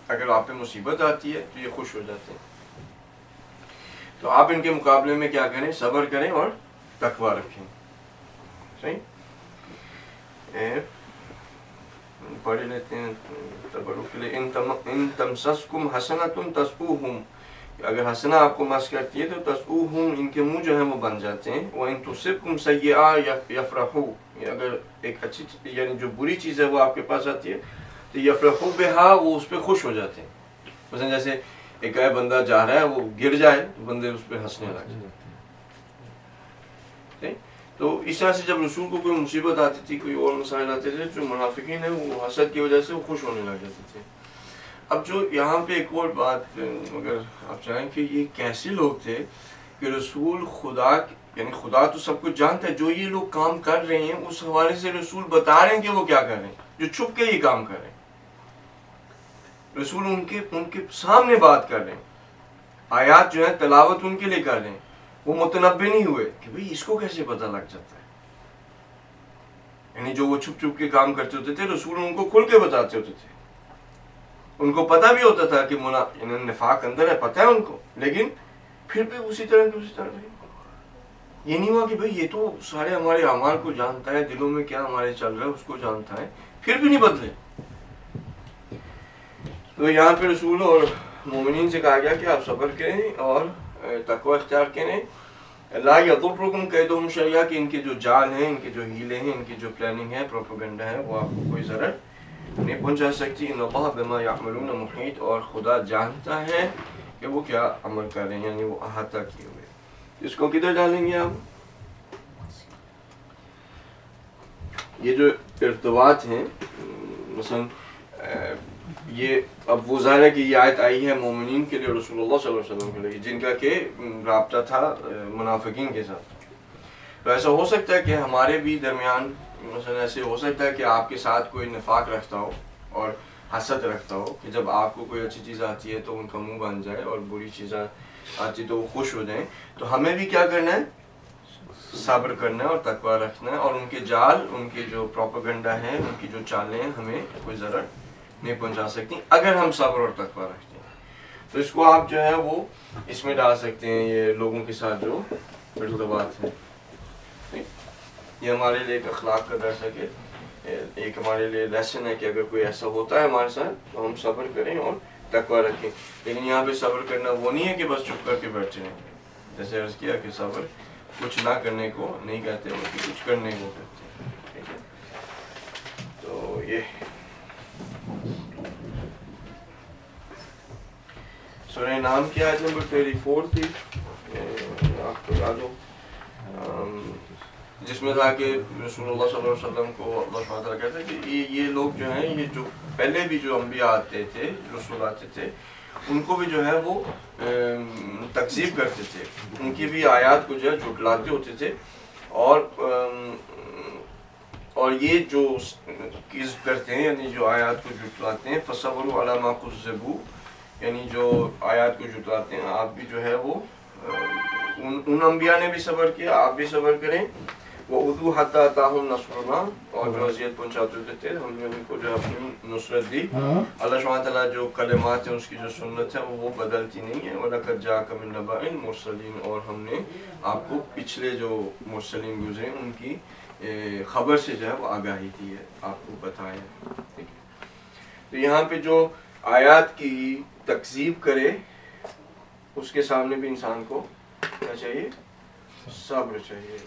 اگر آپ پہ مصیبت آتی ہے تو یہ خوش ہو جاتے ہیں. تو آپ ان کے مقابلے میں کیا کریں؟ صبر کریں اور تقوی رکھیں. صحیح پڑھ لیتے ہیں تبرک کے لیے. ان تمسسکم حسنۃ تسؤہم، اگر حسنہ آپ کو مس کرتی ہے تو تسؤہم، ان کے منہ جو ہیں وہ بن جاتے ہیں. وان تصبکم سیئۃ یفرحوا، اگر ایک اچھی یعنی جو بری چیز ہے وہ آپ کے پاس آتی ہے تو یفرحوا بہا، وہ اس پہ خوش ہو جاتے ہیں. مثلا جیسے ایک بندہ جا رہا ہے، وہ گر جائے تو بندے اس پہ ہنسنے لگ جاتے ہیں. تو اس طرح سے جب رسول کو کوئی مصیبت آتی تھی، کوئی اور مسائل آتے تھے، جو منافقین ہیں وہ حسد کی وجہ سے وہ خوش ہونے لگ جاتے تھے. اب جو یہاں پہ ایک اور بات اگر آپ چاہیں کہ یہ کیسے لوگ تھے کہ رسول خدا، یعنی خدا تو سب کچھ جانتا ہے، جو یہ لوگ کام کر رہے ہیں اس حوالے سے رسول بتا رہے ہیں کہ وہ کیا کر رہے ہیں، جو چھپ کے یہ کام کر رہے ہیں. رسول ان کے سامنے بات کر رہے ہیں، آیات جو ہے تلاوت ان کے لیے کر رہے ہیں. وہ متنبع نہیں ہوئے کہ بھئی اس کو کیسے پتہ لگ جاتا ہے. یعنی جو وہ چھپ چھپ کے کام کرتے ہوتے تھے، رسول ان کو کھل کے بتاتے ہوتے تھے. ان کو پتہ بھی ہوتا تھا کہ نفاق اندر ہے، پتہ ہے ان کو، لیکن پھر بھی اسی طرح یہ نہیں ہوا کہ بھئی یہ تو سارے ہمارے اعمال کو جانتا ہے، دلوں میں کیا ہمارے چل رہا ہے اس کو جانتا ہے، پھر بھی نہیں بدلے. تو یہاں پہ رسول اور مومنین سے کہا گیا کہ آپ صبر کریں اور تقوی اختیار کریں. لا یضرکم کیدہم شیئا، کہ ان کے جو جال ہیں، ان کے جو ہیلے ہیں، ان کی جو پلاننگ ہے، پروپیگنڈا ہے، وہ آپ کو کوئی ضرر نہیں پہنچا سکتی. ان اللہ بما یعملون محیط, اور خدا جانتا ہے کہ وہ کیا عمل کر رہے ہیں, یعنی وہ احاطہ کیے ہوئے. اس کو کدھر ڈالیں گے آپ؟ یہ جو ارتباط ہیں, مثلا یہ اب وہ ظاہر ہے کہ یہ آیت آئی ہے مومنین کے لیے, رسول اللہ صلی اللہ علیہ وسلم کے لیے, جن کا کہ رابطہ تھا منافقین کے ساتھ. تو ایسا ہو سکتا ہے کہ ہمارے بھی درمیان مثلا ایسے ہو سکتا ہے کہ آپ کے ساتھ کوئی نفاق رکھتا ہو اور حسد رکھتا ہو, کہ جب آپ کو کوئی اچھی چیز آتی ہے تو ان کا منہ بن جائے, اور بری چیزیں آتی تو وہ خوش ہو جائیں. تو ہمیں بھی کیا کرنا ہے؟ صبر کرنا ہے اور تقویٰ رکھنا ہے, اور ان کے جال, ان کے جو پروپیگنڈا ہیں, ان کی جو چالیں ہیں, ہمیں کوئی ضرر نہیں پہنچا سکتی اگر ہم صبر اور تقویٰ رکھتے ہیں. تو اس کو آپ جو ہے وہ اس میں ڈال سکتے ہیں, یہ لوگوں کے ساتھ جو ارتباط ہے. یہ ہمارے لیے ایک اخلاق کا درس ہے, کہ ایک ہمارے لیے لیسن ہے کہ اگر کوئی ایسا ہوتا ہے ہمارے ساتھ تو ہم صبر کریں اور تقویٰ رکھیں. لیکن یہاں پہ صبر کرنا وہ نہیں ہے کہ بس چپ کر کے بیٹھ جائیں. جیسے عرض کیا کہ صبر کچھ نہ کرنے کو نہیں کہتے, بلکہ کچھ کرنے کو کہتے ہیں. ٹھیک ہے, تو یہ سورہ نام کی آیت نمبر 34 تھی, آپ کو یاد ہو, جس میں تھا کہ رسول اللہ صلی اللہ علیہ وسلم کو اللہ سبحانہ وتعالیٰ کہتا ہے کہ یہ لوگ جو ہیں, یہ جو پہلے بھی جو انبیاء آتے تھے, رسول آتے تھے, ان کو بھی جو ہے وہ تکذیب کرتے تھے, ان کی بھی آیات کو جو ہے جھٹلاتے ہوتے تھے. اور یہ جو کذب کرتے ہیں, یعنی جو آیات کو جھٹلاتے ہیں, فصبروا علی ما کذبوا, یعنی جو آیات کو جھٹلاتے ہیں, آپ بھی جو ہے وہ ان انبیاء نے بھی صبر کیا, آپ بھی صبر کریں. وَأُوذُوا حَتَّىٰ أَتَاهُمْ نَصْرُنَا, اور جو اذیت پہنچاتے ہوتے تھے, ہم نے ان کو جو اپنی نصرت دی. اللہ سبحانہ تعالیٰ جو کلمات ہیں, اس کی جو سنت ہے وہ بدلتی نہیں ہے. وَلَقَدْ جَاءَكَ مِن نَبَإِ الْمُرْسَلِينَ, اور ہم نے آپ کو پچھلے جو مرسلین گزرے ان کی خبر سے جو ہے وہ آگاہی دی ہے, آپ کو بتایا. ٹھیک ہے, تو یہاں پہ جو آیات کی تکذیب کرے, اس کے سامنے بھی انسان کو کیا چاہیے؟ صبر چاہیے.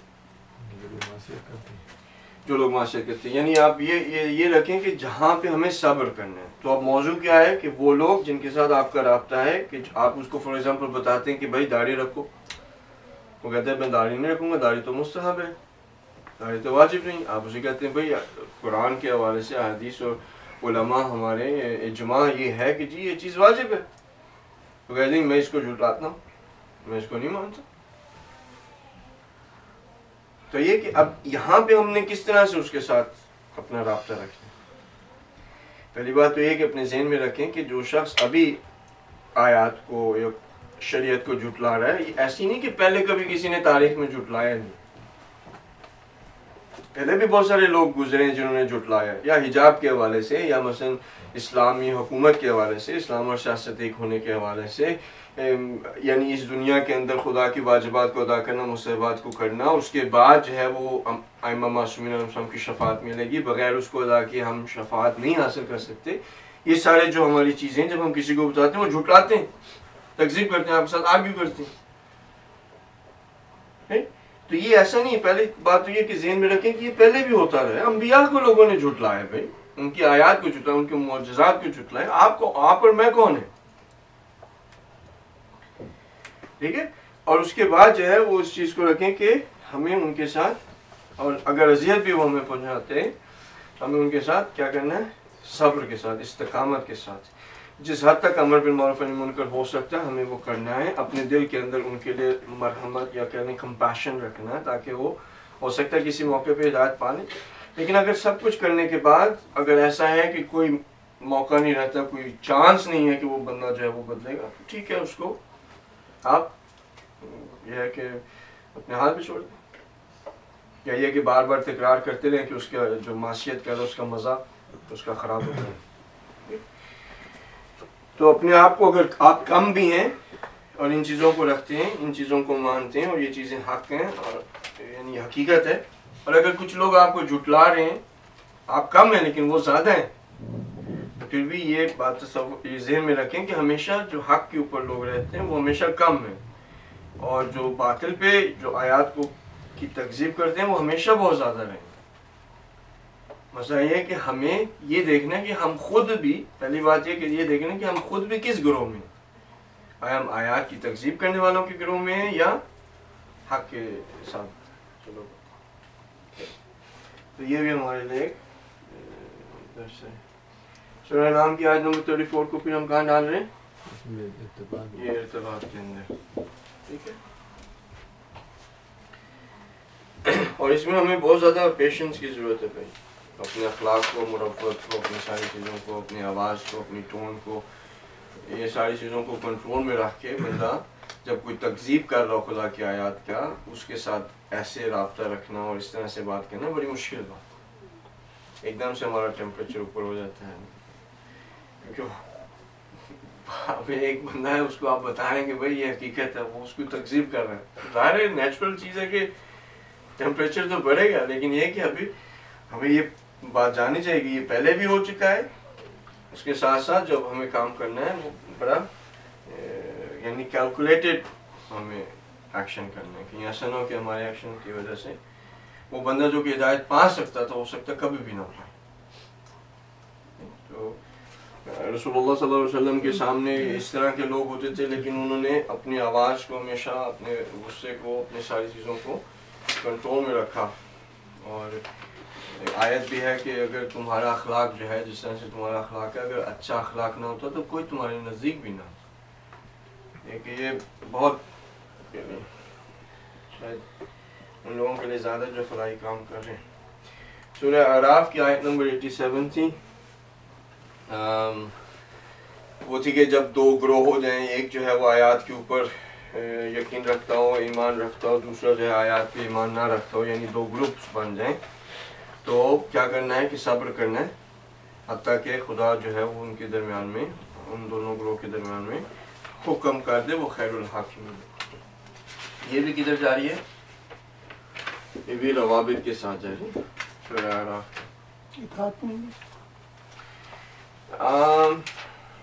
جو لوگ معاشرت کرتے ہیں, یعنی آپ یہ رکھیں کہ جہاں پہ ہمیں صبر کرنا ہے. تو اب موضوع کیا ہے کہ وہ لوگ جن کے ساتھ آپ کا رابطہ ہے, کہ آپ اس کو فار ایگزامپل بتاتے ہیں کہ بھائی داڑھی رکھو, وہ کہتے ہیں میں داڑھی نہیں رکھوں گا, داڑھی تو مستحب ہے, داڑھی تو واجب نہیں. آپ اسے کہتے ہیں بھائی قرآن کے حوالے سے حدیث اور علماء ہمارے اجماع یہ ہے کہ جی یہ چیز واجب ہے. تو کہتے ہیں میں اس کو جھٹلاتا ہوں, میں اس کو نہیں مانتا. تو یہ کہ اب یہاں پہ ہم نے کس طرح سے اس کے ساتھ اپنا رابطہ رکھنا. پہلی بات تو یہ کہ اپنے ذہن میں رکھیں کہ جو شخص ابھی آیات کو یا شریعت کو جھٹلا رہا ہے, یہ ایسی نہیں کہ پہلے کبھی کسی نے تاریخ میں جھٹلایا نہیں. پہلے بھی بہت سارے لوگ گزرے ہیں جنہوں نے جھٹلایا, یا حجاب کے حوالے سے, یا مثلا اسلامی حکومت کے حوالے سے, اسلام اور سیاست ایک ہونے کے حوالے سے, یعنی اس دنیا کے اندر خدا کی واجبات کو ادا کرنا, مستحبات کو کرنا, اس کے بعد جو ہے وہ ائمہ معصومین علیہ السلام کی شفاعت ملے گی, بغیر اس کو ادا کیے ہم شفاعت نہیں حاصل کر سکتے. یہ سارے جو ہماری چیزیں جب ہم کسی کو بتاتے ہیں وہ جھٹلاتے ہیں, تکذیب کرتے ہیں, آپ کے ساتھ آرگیو کرتے ہیں. تو یہ ایسا نہیں ہے. پہلے بات تو یہ کہ ذہن میں رکھیں کہ یہ پہلے بھی ہوتا رہا ہے. انبیاء کو لوگوں نے جھٹلایا, بھائی ان کی آیات کو جھٹلایا, ان کے معجزات کو جھٹلایا. آپ اور میں کون ہیں؟ ٹھیک ہے, اور اس کے بعد جو ہے وہ اس چیز کو رکھیں کہ ہمیں ان کے ساتھ, اور اگر اذیت بھی وہ ہمیں پہنچاتے ہیں, ہمیں ان کے ساتھ کیا کرنا ہے؟ صبر کے ساتھ, استقامت کے ساتھ. جس حد تک امر بالمعروف و نہی عن المنکر ہو سکتا ہے ہمیں وہ کرنا ہے. اپنے دل کے اندر ان کے لیے مرحمت یا کہنے کمپیشن رکھنا ہے, تاکہ وہ ہو سکتا ہے کسی موقع پہ ہدایت پا لیں. لیکن اگر سب کچھ کرنے کے بعد اگر ایسا ہے کہ کوئی موقع نہیں رہتا, کوئی چانس نہیں ہے کہ وہ بندہ جو ہے وہ بدلے گا, تو ٹھیک ہے, اس کو آپ یہ ہے کہ اپنے حال پہ چھوڑ دیں, یا یہ کہ بار بار تکرار کرتے رہیں کہ اس کا جو معصیت کا اس کا مزہ اس کا خراب ہوتا ہے. تو اپنے آپ کو اگر آپ کم بھی ہیں اور ان چیزوں کو رکھتے ہیں, ان چیزوں کو مانتے ہیں, اور یہ چیزیں حق ہیں اور یعنی حقیقت ہے, اور اگر کچھ لوگ آپ کو جھٹلا رہے ہیں, آپ کم ہیں لیکن وہ زیادہ ہیں, تو پھر بھی یہ بات یہ ذہن میں رکھیں کہ ہمیشہ جو حق کے اوپر لوگ رہتے ہیں وہ ہمیشہ کم ہیں, اور جو باطل پہ جو آیات کو کی تکذیب کرتے ہیں وہ ہمیشہ بہت زیادہ رہیں. مسئلہ یہ ہے کہ ہمیں یہ دیکھنا ہے کہ ہم خود بھی، پہلی بات یہ کہ یہ دیکھنا کہ ہم خود بھی کس گروہ میں، آیا ہم آیات کی تکذیب کرنے والوں کے گروہ میں ہیں یا حق کے ساتھ. چلو تو یہ بھی ہمارے لیے ایک درس ہے. سورہ نام کی آیت نمبر 34 کو پھر ہم کہاں ڈال رہے ہیں؟ یہ ارتباط کے اندر. ٹھیک ہے. اور اس میں ہمیں بہت زیادہ پیشنس کی ضرورت ہے بھائی. اپنے اخلاق کو، مربت کو، اپنی ساری چیزوں کو، اپنی آواز کو، اپنی ٹون کو، یہ ساری چیزوں کو کنٹرول میں رکھ کے بندہ جب کوئی تکذیب کر رہا ہو خدا کی آیات کا، اس کے ساتھ ایسے رابطہ رکھنا اور اس طرح سے بات کرنا بڑی مشکل بات. ایک دم سے ہمارا ٹیمپریچر اوپر ہو جاتا ہے، کیونکہ ایک بندہ ہے اس کو آپ بتا رہے ہیں کہ بھائی یہ حقیقت ہے، وہ اس کو تکذیب کر رہا ہے. ظاہر ہے نیچرل چیز ہے کہ ٹیمپریچر تو بڑھے گا، لیکن یہ کہ ابھی ہمیں یہ بات جاننی چاہیے کہ یہ پہلے بھی ہو چکا ہے. اس کے ساتھ ساتھ جب ہمیں کام کرنا ہے وہ بڑا یعنی کیلکولیٹڈ ہمیں ایکشن کرنا ہے، کہ ایسا نہ ہو کہ ہمارے ایکشن کی وجہ سے وہ بندہ جو کہ ہدایت پا سکتا تھا ہو سکتا کبھی بھی نہ پائے. تو رسول اللہ صلی اللہ علیہ وسلم کے سامنے اس طرح کے لوگ ہوتے تھے، لیکن انہوں نے اپنی آواز کو ہمیشہ، اپنے غصے کو، اپنی ساری چیزوں کو کنٹرول میں رکھا. اور آیت بھی ہے کہ اگر تمہارا اخلاق جو ہے، جس طرح سے تمہارا اخلاق ہے، اگر اچھا اخلاق نہ ہوتا تو کوئی تمہارے نزدیک بھی نہ ہوتا. کہ یہ بہت شاید ان لوگوں کے لیے زیادہ جو فلاحی کام کر رہے ہیں. سورہ اعراف کی آیت نمبر 87 تھی. وہ تھی کہ جب دو گروہ ہو جائیں، ایک جو ہے وہ آیات کے اوپر یقین رکھتا ہو، ایمان رکھتا ہو، دوسرا جو ہے آیات پہ ایمان نہ رکھتا ہو، یعنی دو گروپس بن جائیں، تو کیا کرنا ہے کہ صبر کرنا ہے حتیٰ کہ خدا جو ہے وہ ان کے درمیان میں، ان دونوں گروہ کے درمیان میں حکم کر دے، وہ خیر الحاکمین. یہ بھی کدھر جاری ہے؟ یہ بھی روابط کے ساتھ جاری ہے. سورہ اعراف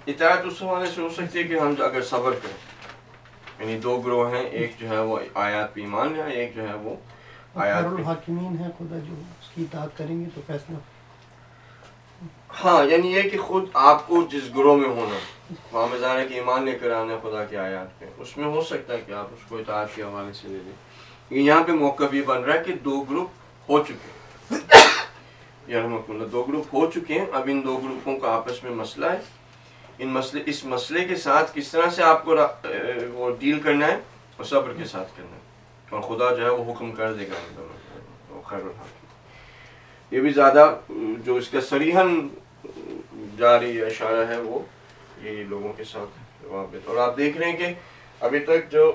اطاعت اس حوالے سے ہو سکتی ہے کہ ہم اگر صبر کریں، یعنی دو گروہ ہیں، ایک جو ہے وہ آیات پہ ایمان ہے، ایک جو ہے وہ آیات پہ الحاکمین ہے. خدا جو اس کی اطاعت کریں گے تو فیصلہ. ہاں، یعنی یہ کہ خود آپ کو جس گروہ میں ہونا، وہاں میں ظاہر ہے کہ ایمان لے کر آنا خدا کی آیات پہ، اس میں ہو سکتا ہے کہ آپ اس کو اطاعت کے حوالے سے لے لیں. یہاں پہ موقع بھی بن رہا ہے کہ دو گروپ ہو چکے ہیں، یرحمکم اللہ، دو گروپ ہو چکے ہیں. اب ان دو گروپوں کا آپس میں مسئلہ ہے. اس مسئلے کے ساتھ کس طرح سے آپ کو وہ ڈیل کرنا ہے، اور صبر کے ساتھ کرنا ہے، اور خدا جو ہے وہ حکم کر دے گا ان دونوں کو، خیر الحاکمین. یہ بھی زیادہ جو اس کا صریحاً جاری اشارہ ہے وہ یہ لوگوں کے ساتھ روابط. اور آپ دیکھ رہے ہیں کہ ابھی تک جو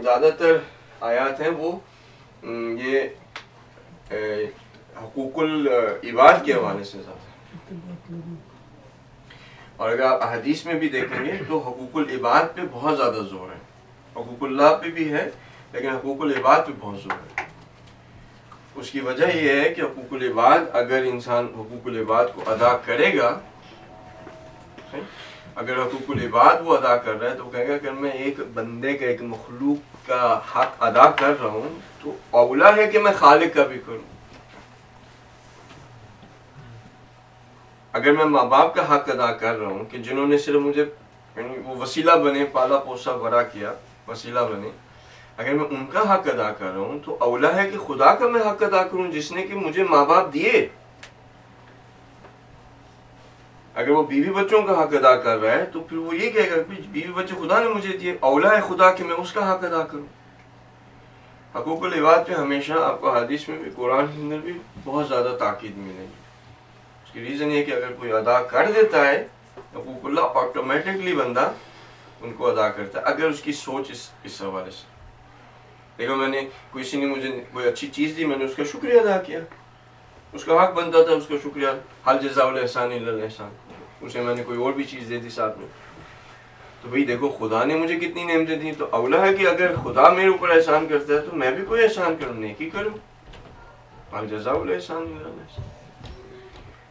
زیادہ تر آیات ہیں وہ یہ حقوق العباد کے حوالے سے زیادہ. اور اگر آپ احادیث میں بھی دیکھیں گے تو حقوق العباد پہ بہت زیادہ زور ہے. حقوق اللہ پہ بھی ہے، لیکن حقوق العباد پہ بہت زور ہے. اس کی وجہ یہ ہے کہ حقوق العباد، اگر انسان حقوق العباد کو ادا کرے گا، اگر حقوق العباد وہ ادا کر رہا ہے تو وہ کہے گا کہ میں ایک بندے کا، ایک مخلوق کا حق ادا کر رہا ہوں تو اولا ہے کہ میں خالق کا بھی کروں. اگر میں ماں باپ کا حق ادا کر رہا ہوں کہ جنہوں نے صرف مجھے یعنی وہ وسیلہ بنے، پالا پوسا بڑا کیا، وسیلہ بنے، اگر میں ان کا حق ادا کر رہا ہوں تو اولا ہے کہ خدا کا میں حق ادا کروں جس نے کہ مجھے ماں باپ دیے. اگر وہ بیوی بچوں کا حق ادا کر رہا ہے تو پھر وہ یہ کہے گا کہ بیوی بچے خدا نے مجھے دیے، اولا ہے خدا کہ میں اس کا حق ادا کروں. حقوق العباد پہ ہمیشہ آپ کو حدیث میں بھی، قرآن کے اندر بھی بہت زیادہ تاکید ملے گی. اس کی ریزن یہ کہ اگر کوئی ادا کر دیتا ہے حقوق اللہ، آٹومیٹکلی بندہ ان کو ادا کرتا ہے اگر اس کی سوچ اس حوالے سے. دیکھو میں نے کسی نے مجھے کوئی اچھی چیز دی، میں نے اس کا شکریہ ادا کیا، اس کا حق بنتا تھا اس کا شکریہ. حل جزاء الاحسان الا الاحسان. اسے میں نے کوئی اور بھی چیز دے دی ساتھ میں، تو بھئی دیکھو خدا نے مجھے کتنی نعمتیں دی، تو اولا ہے کہ اگر خدا میرے اوپر احسان کرتا ہے تو میں بھی کوئی احسان کروں، نیکی کروں. حل جزاء الاحسان الا الاحسان.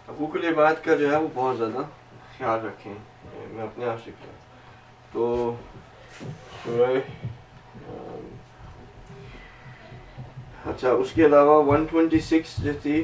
حقوق العباد کا جو ہے وہ بہت زیادہ خیال رکھیں. میں اپنے آپ سے کیا تو سورہ اچھا اس کے علاوہ 126 جو تھی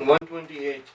128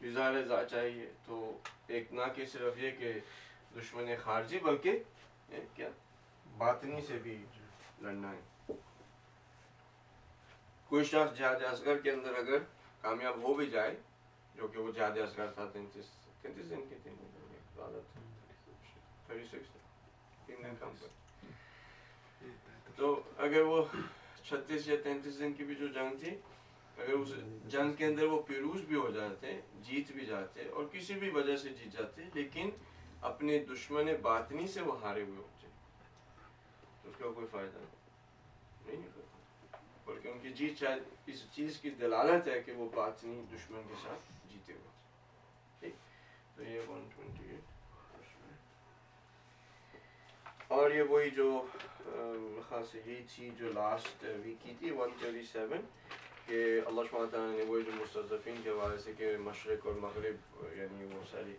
بظاہر چاہیے. تو ایک نہ کہ صرف یہ کہ دشمن خارجی بلکہ کیا باطنی سے بھی لڑنا ہے. کوئی شخص جہاد اصغر کے اندر اگر کامیاب ہو بھی جائے، جو کہ وہ جہاد اصغر تھا 33 دن کی تھی عبادت، 36 3 دن کم پر. تو اگر وہ 36 یا 33 دن کی بھی جو جنگ تھی، اگر اس جنگ کے اندر وہ پیروز بھی ہو جاتے، جیت بھی جاتے اور کسی بھی وجہ سے جیت جاتے، لیکن اپنے دشمن باطنی سے وہ ہارے ہوئے ہوتے، تو اس کا کوئی فائدہ نہیں ہوتا، بلکہ ان کی جیت شاید اس چیز کی دلالت ہے کہ وہ باطنی دشمن کے ساتھ جیتے ہوئے. ٹھیک، تو یہ 128 اور یہ وہی جو خاص یہی تھی جو لاسٹ ویک کی تھی 137 کہ اللہ سبحانہ تعالیٰ نے وہی جو مستضعفین کے حوالے سے کہ مشرق اور مغرب یعنی وہ ساری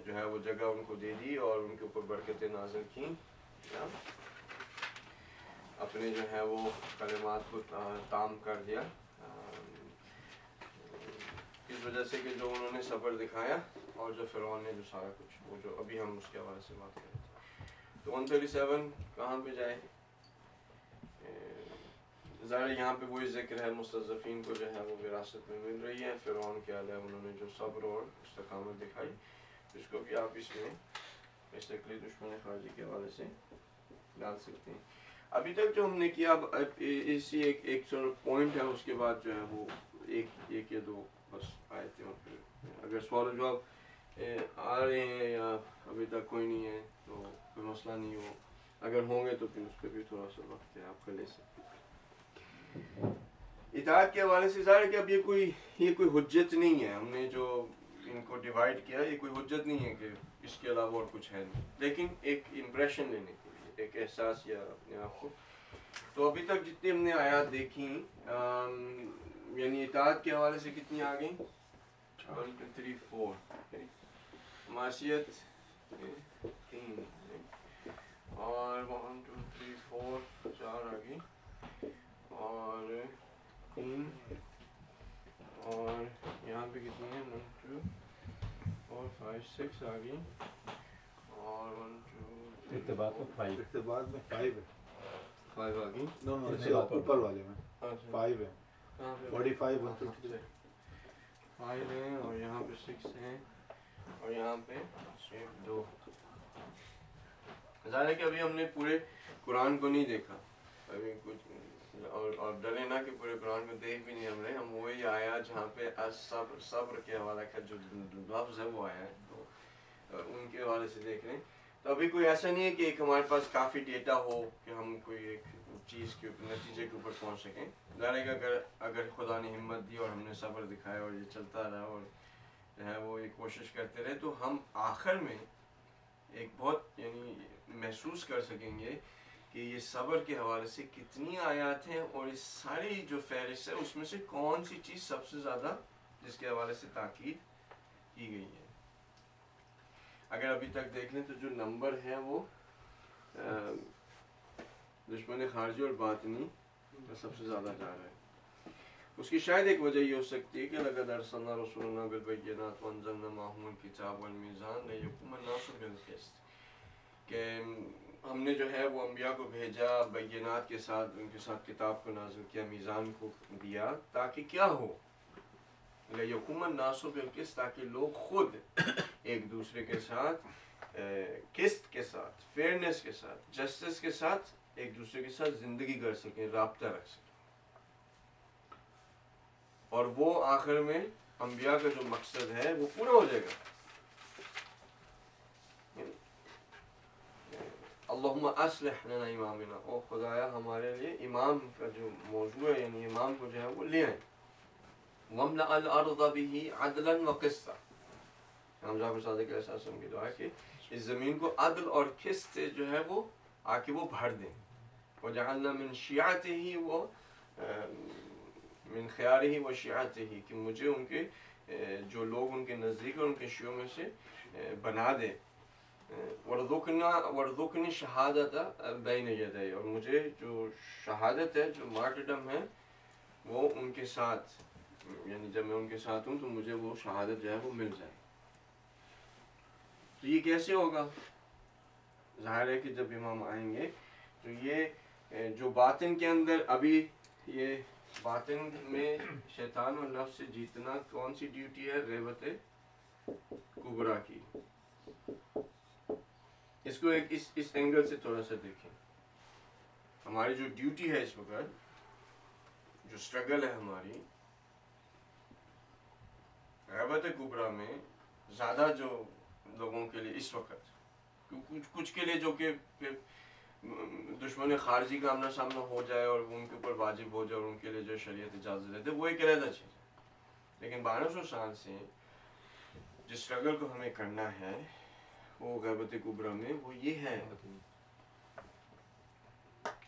جو ہے وہ جگہ ان کو دے دی اور ان کے اوپر برکتیں نازل کیں، اپنے جو ہے وہ کلمات کو تام کر دیا، اس وجہ سے کہ جو انہوں نے صبر دکھایا اور جو فرعون نے جو سارا کچھ وہ جو ابھی ہم اس کے حوالے سے بات کر رہے تھے. تو 137 کہاں پہ جائے؟ ظاہر یہاں پہ وہی ذکر ہے مستضعفین کو جو ہے وہ وراثت میں مل رہی ہے. فرعون کے علیہ انہوں نے جو صبر اور استقامت دکھائی، اس کو بھی آپ اس میں بیسیکلی دشمن خارجی کے حوالے سے ڈال سکتے ہیں. ابھی تک جو ہم نے کیا اسی ایک پوائنٹ ہے، اس کے بعد جو ہے وہ ایک یا دو بس آئے تھے. اگر سوال و جواب آ رہے ہیں یا ابھی تک کوئی نہیں ہے تو کوئی مسئلہ نہیں ہو، اگر ہوں گے تو پھر اس پہ بھی تھوڑا سا وقت ہے آپ کا لے سکتے. اطاعت کے حوالے سے ظاہر ہے کہ اب یہ کوئی حجت نہیں ہے، ہم نے جو ان کو ڈیوائڈ کیا یہ کوئی حجت نہیں ہے کہ اس کے علاوہ اور کچھ ہے نہیں، لیکن ایک امپریشن لینے کے لیے، ایک احساس یا اپنے آپ کو. تو ابھی تک جتنی ہم نے آیات دیکھی یعنی اطاعت کے حوالے سے کتنی آ گئیں؟ 1 2 3 4 معصیت 3 اور 1 2 3 4 4 آ گئی اور 3 اور یہاں پہ کتنی ہیں 1 2 اور 5 6 آ گئی اور 1 2 ارتباط میں 5 ارتباط میں 5 ہے، 5 آ گئی. نو نو اسے اوپر والے میں 5 ہے، 45 153 5 ہیں اور یہاں پہ 6 ہیں اور یہاں پہ صرف 2. ظاہر ہے کہ ابھی ہم نے پورے قرآن کو نہیں دیکھا ابھی کچھ، اور ڈرے نہ کہ پورے قرآن کو دیکھ بھی نہیں ہم نے، ہم وہی آیا جہاں پہ صبر کے حوالے کا جو لفظ ہے وہ آیا ہے تو ان کے حوالے سے دیکھ رہے ہیں. تو ابھی کوئی ایسا نہیں ہے کہ ایک ہمارے پاس کافی ڈیٹا ہو کہ ہم کوئی ایک چیز کے نتیجے کے اوپر پہنچ سکیں. ظاہر ہے کہ اگر خدا نے ہمت دی اور ہم نے صبر دکھایا اور یہ چلتا رہا اور جو ہے وہ یہ کوشش کرتے رہے تو ہم آخر میں ایک بہت یعنی محسوس کر سکیں گے کہ یہ صبر کے حوالے سے کتنی آیات ہیں اور اس ساری جو فہرست ہے اس میں سے کون سی چیز سب سے زیادہ جس کے حوالے سے تاکید کی گئی ہے. اگر ابھی تک دیکھ لیں تو جو نمبر ہے وہ دشمن خارجی اور باطنی کا سب سے زیادہ جا رہا ہے. اس کی شاید ایک وجہ یہ ہو سکتی ہے کہ لقد ارسلنا رسولنا بالبینات وانزلنا معهم الکتاب والمیزان لیقوم الناس بالقسط، کہ ہم نے جو ہے وہ انبیاء کو بھیجا بینات کے ساتھ، ان کے ساتھ کتاب کو نازل کیا، میزان کو دیا تاکہ کیا ہو، لیقوم الناس بالقسط، تاکہ لوگ خود ایک دوسرے کے ساتھ قسط کے ساتھ، فیئرنیس کے ساتھ، جسٹس کے ساتھ ایک دوسرے کے ساتھ زندگی کر سکیں، رابطہ رکھ سکیں. اور وہ آخر میں انبیاء کا جو مقصد ہے وہ پورا ہو جائے گا. اللہم اصلح لنا امامنا، او خدایا ہمارے لیے امام کا جو موضوع ہے یعنی امام کو جو ہے وہ لے آئیں. وَمْلَأَ الْأَرْضَ بِهِ عَدْلًا وَقِسْطًا، ہم جعفر صادق علیہ السلام کی دعا ہے کہ اس زمین کو عدل اور قسط سے جو ہے وہ آ کے وہ بھر دیں. وَجَعَلْنَا مِنْ شِيعَتِهِ من خیارہ و شیعتہ، کہ مجھے ان کے جو لوگ ان کے نزدیک اور ان کے شیعوں میں سے بنا دے. وَرْزُقْنِي شہادت بین یدی، اور مجھے جو شہادت ہے جو مارٹرڈم ہے وہ ان کے ساتھ یعنی جب میں ان کے ساتھ ہوں تو مجھے وہ شہادت جو ہے وہ مل جائے. تو یہ کیسے ہوگا؟ ظاہر ہے کہ جب امام آئیں گے تو یہ جو باطن کے اندر ابھی یہ باطن میں شیطان اور نفس سے جیتنا کون سی ڈیوٹی ہے؟ غیبت کبریٰ کی. اس کو ایک اس اینگل سے تھوڑا سا دیکھیں. ہماری جو ڈیوٹی ہے اس وقت، جو سٹرگل ہے ہماری غیبت کبریٰ میں، زیادہ جو لوگوں کے لیے اس وقت، کچھ کے لیے جو کہ پھر دشمن خارجی کا آمنا سامنا ہو جائے اور ان کے اوپر واجب ہو جائے اور ان کے لیے جو شریعت اجازت دیتے، وہ ایک علیحدہ چیز ہے. لیکن 1200 سال سے جس سٹرگل کو ہمیں کرنا ہے وہ غیبت کبریٰ میں، وہ یہ ہے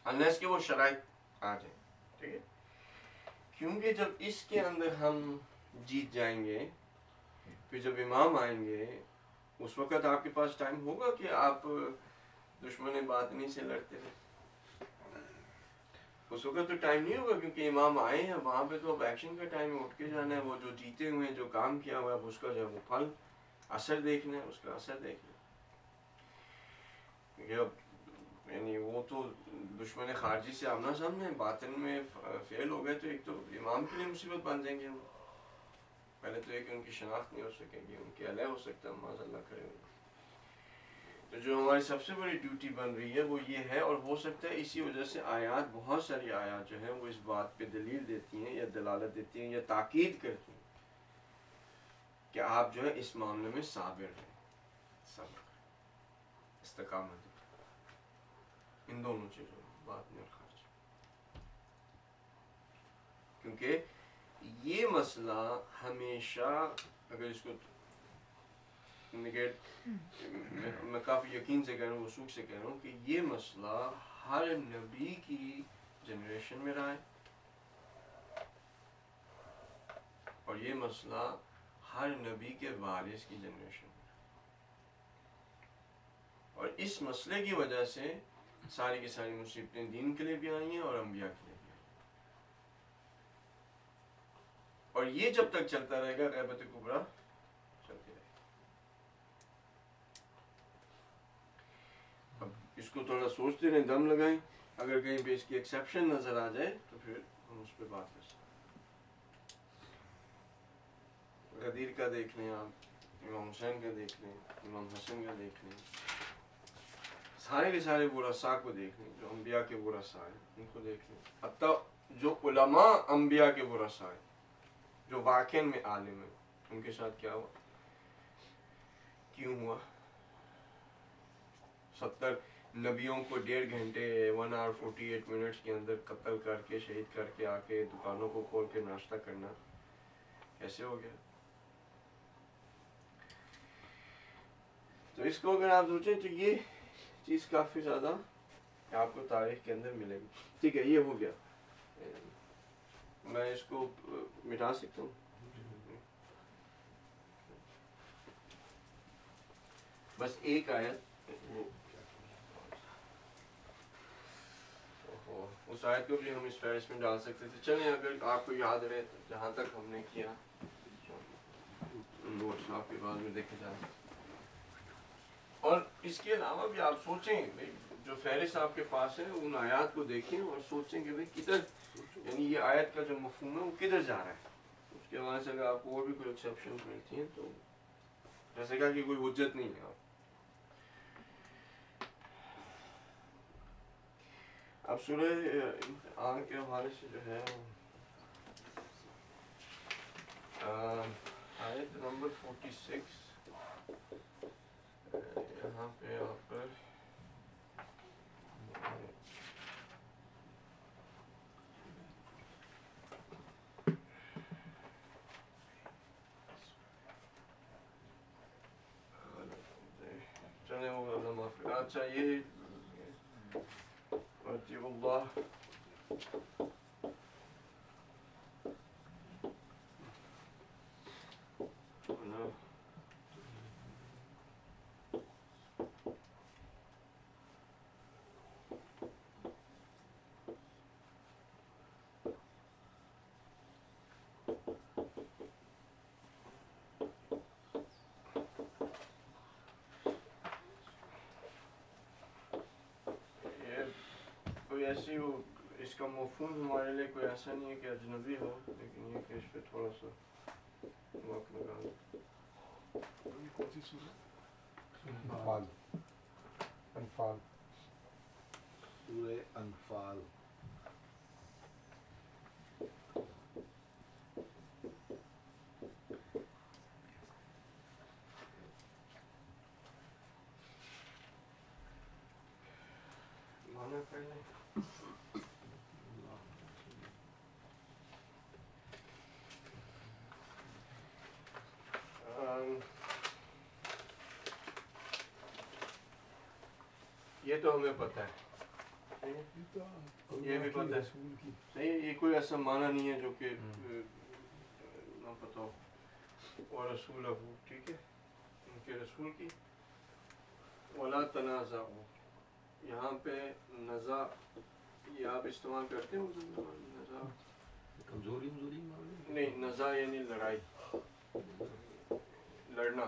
انلیس کہ وہ شرائط آ جائیں. ٹھیک ہے، کیونکہ جب اس کے اندر ہم جیت جائیں گے، پھر جب امام آئیں گے اس وقت آپ کے پاس ٹائم ہوگا کہ آپ دشمن باطنی سے لڑتے رہے. اس وقت تو ٹائم نہیں ہوگا، کیونکہ امام آئے ہیں وہاں پہ تو اب ایکشن کا ٹائم ہے، اٹھ کے جانا ہے. وہ جو جیتے ہوئے ہیں، جو کام کیا ہوا ہے، اس کا جو ہے وہ پھل اثر دیکھنا ہے، اس کا اثر دیکھنا ہے. یعنی وہ تو دشمن خارجی سے آمنا سامنا ہے، باطن میں فیل ہو گئے تو ایک تو امام کے لیے مصیبت بن جائیں گے ہم. پہلے تو ایک ان کی شناخت نہیں ہو سکے گی، ان کے علیہ ہو سکتا ہے، معاذ اللہ کھڑے ہوئے. تو جو ہماری سب سے بڑی ڈیوٹی بن رہی ہے وہ یہ ہے، اور ہو سکتا ہے اسی وجہ سے آیات، بہت ساری آیات جو ہیں وہ اس بات پہ دلیل دیتی ہیں یا دلالت دیتی ہیں یا تاکید کرتی ہیں کہ آپ جو ہے اس معاملے میں صابر ہیں، صبر کریں، استقامت کریں. ان دونوں چیزوں میں، باطن اور خارج. کیونکہ یہ مسئلہ ہمیشہ، اگر اس کو میں کافی یقین سے کہہ رہا ہوں، وثوق سے کہہ رہا ہوں کہ یہ مسئلہ ہر نبی کی جنریشن میں رہا ہے، اور یہ مسئلہ ہر نبی کے وارث کی جنریشن میں رہا ہے. اور اس مسئلے کی وجہ سے ساری کی ساری مصیبتیں دین کے لیے بھی آئی ہیں اور انبیاء کے لیے بھی آئی ہیں. اور یہ جب تک چلتا رہے گا غیبت کبریٰ چلتی رہے گی. اب اس کو تھوڑا سوچتے رہیں، دم لگائیں، اگر کہیں پہ اس کی ایکسیپشن نظر آ جائے تو پھر ہم اس پہ بات کر سکتے ہیں. غدیر کا دیکھ لیں آپ، امام حسین کا دیکھ لیں، امام حسن کا دیکھ لیں، سارے کے سارے ورثاء کو دیکھ لیں، جو انبیاء کے ورثاء ہیں ان کو دیکھ لیں. حتیٰ جو علماء انبیاء کے ورثاء ہیں، جو واقع میں عالم ہیں، ان کے ساتھ کیا ہوا، کیوں ہوا. 70 نبیوں کو 1.5 گھنٹے 1 hour 48 minutes کے اندر قتل کر کے، شہید کر کے، آ کے دکانوں کو کھول کے ناشتہ کرنا ایسے ہو گیا. تو اس کو اگر آپ سوچیں تو یہ چیز کافی زیادہ آپ کو تاریخ کے اندر ملے گی. ٹھیک ہے، یہ ہو گیا. میں اس کو مٹا سکتا ہوں. بس ایک آیت، وہ اس آیت کو بھی ہم اس فہرست میں ڈال سکتے تھے. چلیں اگر آپ کو یاد رہے تو جہاں تک ہم نے کیا نوٹس آپ کے بعد میں دیکھے جائیں. اور اس کے علاوہ بھی آپ سوچیں، جو فہرست آپ کے پاس ہے ان آیات کو دیکھیں اور سوچیں کہ کدھر، یعنی یہ آیت کا جو مفہوم ہے وہ کدھر جا رہا ہے. اس کے حوالے سے اگر آپ کو اور بھی کوئی ایکسیپشن ملتی ہیں تو جیسے کہا کہ کوئی حجت نہیں ہے. اب سورہ امتحان کے حوالے سے جو ہے آیت نمبر 46 یہاں پہ آپ پر چلے وہ اللہ معاف کرے. اچھا یہ اطیعوا اللہ ایسی وہ اس کا مفہوم ہمارے لیے کوئی ایسا نہیں ہے کہ اجنبی ہو، لیکن یہ کہ اس پہ تھوڑا سا وقت لگا. انفال انفال سورہ انفال. مانا کر لیں. یہ تو ہمیں پتہ ہے، یہ بھی پتہ ہے صحیح. یہ کوئی ایسا معنی نہیں ہے جو کہ نہ پتہ ہو. اور رسول ہو، ٹھیک ہے، ان کے رسول کی. ولا تنازعوا، یہاں پہ نزاع یہ آپ استعمال کرتے ہیں اردو میں؟ نزاع کمزوری نہیں، نزاع یعنی لڑائی، لڑنا،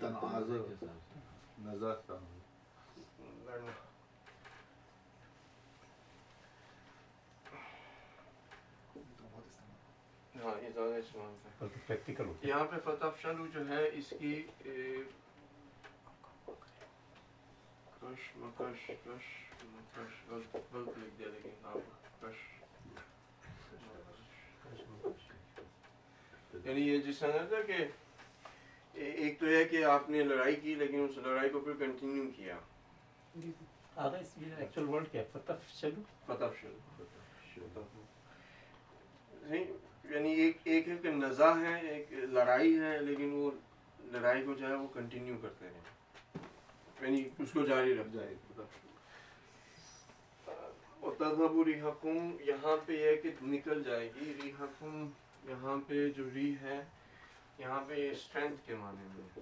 تنازع کے ساتھ نزاع لڑنا. ہاں یہ زیادہ استعمال ہے. بلکہ پریکٹیکل ہوتا ہے. یہاں پہ فتح افشلو جو ہے اس کی کش مکش کش مکش غلط لکھ دیا، لیکن آپ کش یعنی یہ جس طرح تھا کہ ایک تو ہے کہ آپ نے لڑائی کی لیکن اس لڑائی کو پھر کنٹینیو کیا. آگا اس یہ ایکچوئل ورڈ کیا ہے؟ فتح شلو. فتح افشلو یعنی ایک ہے کہ نزاع ہے، ایک لڑائی ہے، لیکن وہ لڑائی کو جو ہے وہ کنٹینیو کرتے ہیں، یعنی اس کو جاری رکھ جائے. وَتَذْهَبُ رِيحُكُمْ، یہاں پہ یہ کہ نکل جائے گی. ریحکم یہاں پہ جو ری ہے یہاں پہ یہ اسٹرینتھ کے معنی میں ہے.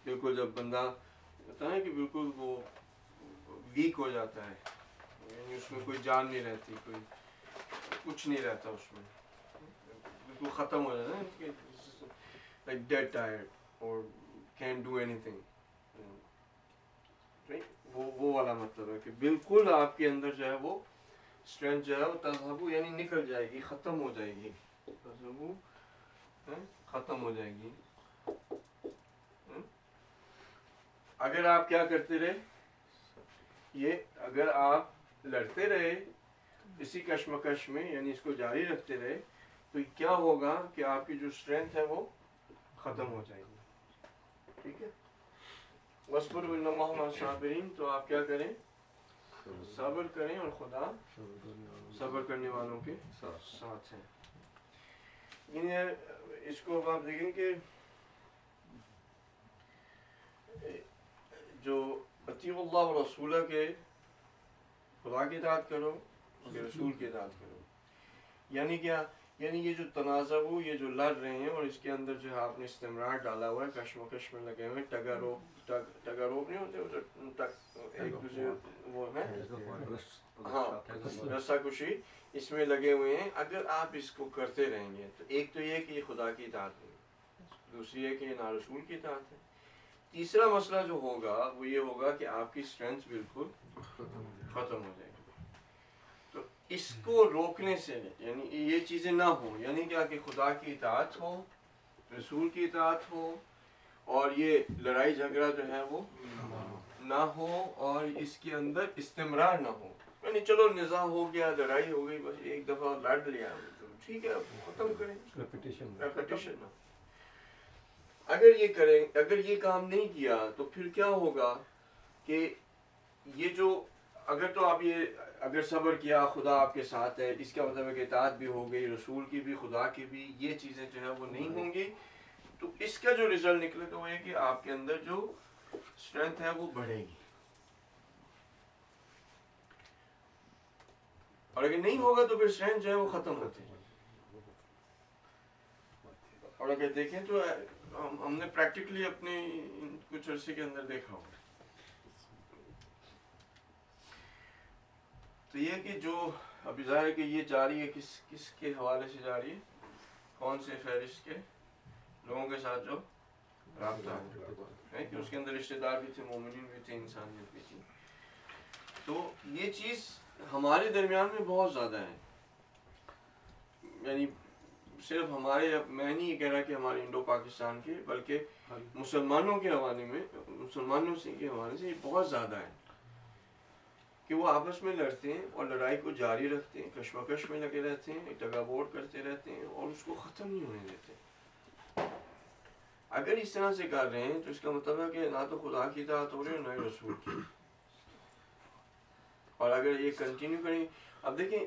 بالکل جب بندہ ہوتا ہے کہ بالکل وہ ویک ہو جاتا ہے، یعنی اس میں کوئی جان نہیں رہتی، کوئی کچھ نہیں رہتا اس میں، بالکل ختم ہو جاتا ہے، لائک ڈیڈ ٹائرڈ اور کینٹ ڈو اینی تھنگ. وہ والا مطلب ہے کہ بالکل آپ کے اندر جو ہے وہ اسٹرینتھ جو ہے وہ تذہبو یعنی نکل جائے گی، ختم ہو جائے گی. تذہبو ختم ہو جائے گی. اگر آپ کیا کرتے رہے، یہ اگر آپ لڑتے رہے اسی کشمکش میں، یعنی اس کو جاری رکھتے رہے، تو کیا ہوگا کہ آپ کی جو اسٹرینتھ ہے وہ ختم ہو جائے گی. ٹھیک ہے. وَاصْبِرْ إِنَّ اللَّهَ مَعَ الصَّابِرِينَ، تو آپ کیا کریں؟ صبر کریں، اور خدا صبر کرنے والوں کے ساتھ ہیں. یعنی اس کو آپ دیکھیں کہ جو اطیعوا اللہ و رسولہ کے، خدا کی اطاعت کرو، اس کے رسول کی اطاعت کرو. یعنی کیا؟ یعنی یہ جو تنازع ہو، یہ جو لڑ رہے ہیں، اور اس کے اندر جو ہے آپ نے استمرار ڈالا ہوا ہے، کشمکش میں لگے ہوئے، ٹگاروب نہیں ہوتے ایک دوسرے وہ ہے، ہاں رسا کشی، اس میں لگے ہوئے ہیں. اگر آپ اس کو کرتے رہیں گے تو ایک تو یہ کہ یہ خدا کی اطاعت ہے، دوسری ہے کہ یہ نا رسول کی اطاعت ہے. تیسرا مسئلہ جو ہوگا وہ یہ ہوگا کہ آپ کی اسٹرینتھ بالکل ختم ہو جائے گی. تو اس کو روکنے سے، یعنی یہ چیزیں نہ ہوں، یعنی کیا کہ خدا کی اطاعت ہو، رسول کی اطاعت ہو، اور یہ لڑائی جھگڑا جو ہے وہ نہ ہو، اور اس کے اندر استمرار نہ ہو. یعنی چلو نزاع ہو گیا، لڑائی ہو گئی، بس ایک دفعہ لڑ لیا تو ٹھیک ہے، ختم کریں، ریپیٹیشن نہ. اگر یہ کریں، اگر یہ کام نہیں کیا تو پھر کیا ہوگا کہ یہ جو اگر تو آپ یہ اگر صبر کیا، خدا آپ کے ساتھ ہے، اس کا مطلب ہے کہ اطاعت بھی ہو گئی، رسول کی بھی، خدا کی بھی، یہ چیزیں جو ہے وہ نہیں ہوں گی، تو اس کا جو رزلٹ نکلے تو وہ یہ کہ آپ کے اندر جو اسٹرینتھ ہے وہ بڑھے گی. اور اگر نہیں ہوگا تو پھر اسٹرینتھ جو ہے وہ ختم ہوتی ہے. اور اگر دیکھیں تو ہم نے پریکٹیکلی اپنے کچھ عرصے کے اندر دیکھا ہوگا. تو یہ کہ جو ابھی ظاہر ہے کہ یہ جاری ہے، کس کے حوالے سے جاری ہے؟ کون سے فہرست کے لوگوں کے ساتھ جو رابطہ ہے کہ اس کے اندر رشتہ دار بھی تھے, مومنین بھی تھے, انسانیت بھی تھی. تو یہ چیز ہمارے درمیان میں بہت زیادہ ہے. یعنی صرف ہمارے, میں نہیں یہ کہہ رہا کہ ہمارے انڈو پاکستان کے, بلکہ مسلمانوں کے حوالے میں, مسلمانوں سے کے حوالے سے یہ بہت زیادہ ہے کہ وہ آپس میں لڑتے ہیں اور لڑائی کو جاری رکھتے ہیں, کشمکش میں لگے رہتے ہیں, تگابوڑ کرتے رہتے ہیں اور اس کو ختم نہیں ہونے دیتے. اگر اس طرح سے کر رہے ہیں تو اس کا مطلب ہے کہ نہ تو خدا کی اطاعت ہو رہی ہے نہ رسول کی. اور اگر یہ کنٹینیو کریں, اب دیکھیں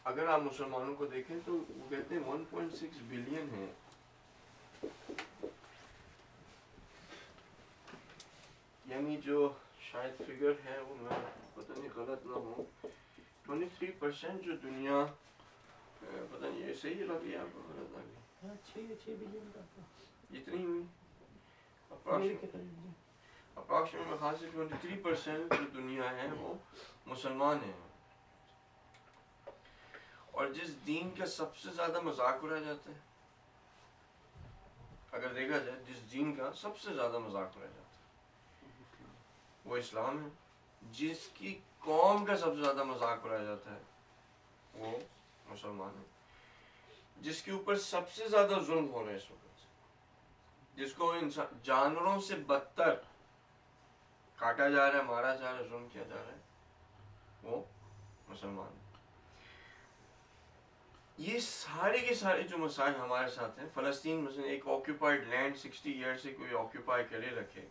اگر آپ مسلمانوں کو دیکھیں تو وہ کہتے ہیں 1.6 بلین ہے. یعنی جو شاید فگر ہے وہ میں پتہ نہیں غلط نہ ہوں, 23% جو دنیا, پتہ نہیں یہ صحیح لگ گیا آپ کو غلط لگ گیا, 6 بلین کا اتنی ہوئی میرے کے قریب جی. اپروکسیمیٹ میں خاص سے 23% جو دنیا ہے وہ مسلمان ہیں. اور جس دین کا سب سے زیادہ مذاق اڑایا جاتا ہے, اگر دیکھا جائے جس دین کا سب سے زیادہ مذاق اڑایا جاتا ہے وہ اسلام ہے. جس کی قوم کا سب سے زیادہ مذاق اڑایا جاتا ہے وہ مسلمان ہے. جس کے اوپر سب سے زیادہ ظلم ہو رہا ہے اس وقت, جس کو جانوروں سے بدتر کاٹا جا رہا ہے, مارا جا رہا ہے, ظلم کیا جا رہا ہے, وہ مسلمان ہے. یہ سارے کے سارے جو مسائل ہمارے ساتھ ہیں, فلسطین مثلا ایک آکیوپائڈ لینڈ 60 ایئر سے کوئی آکیوپائی کرے رکھے,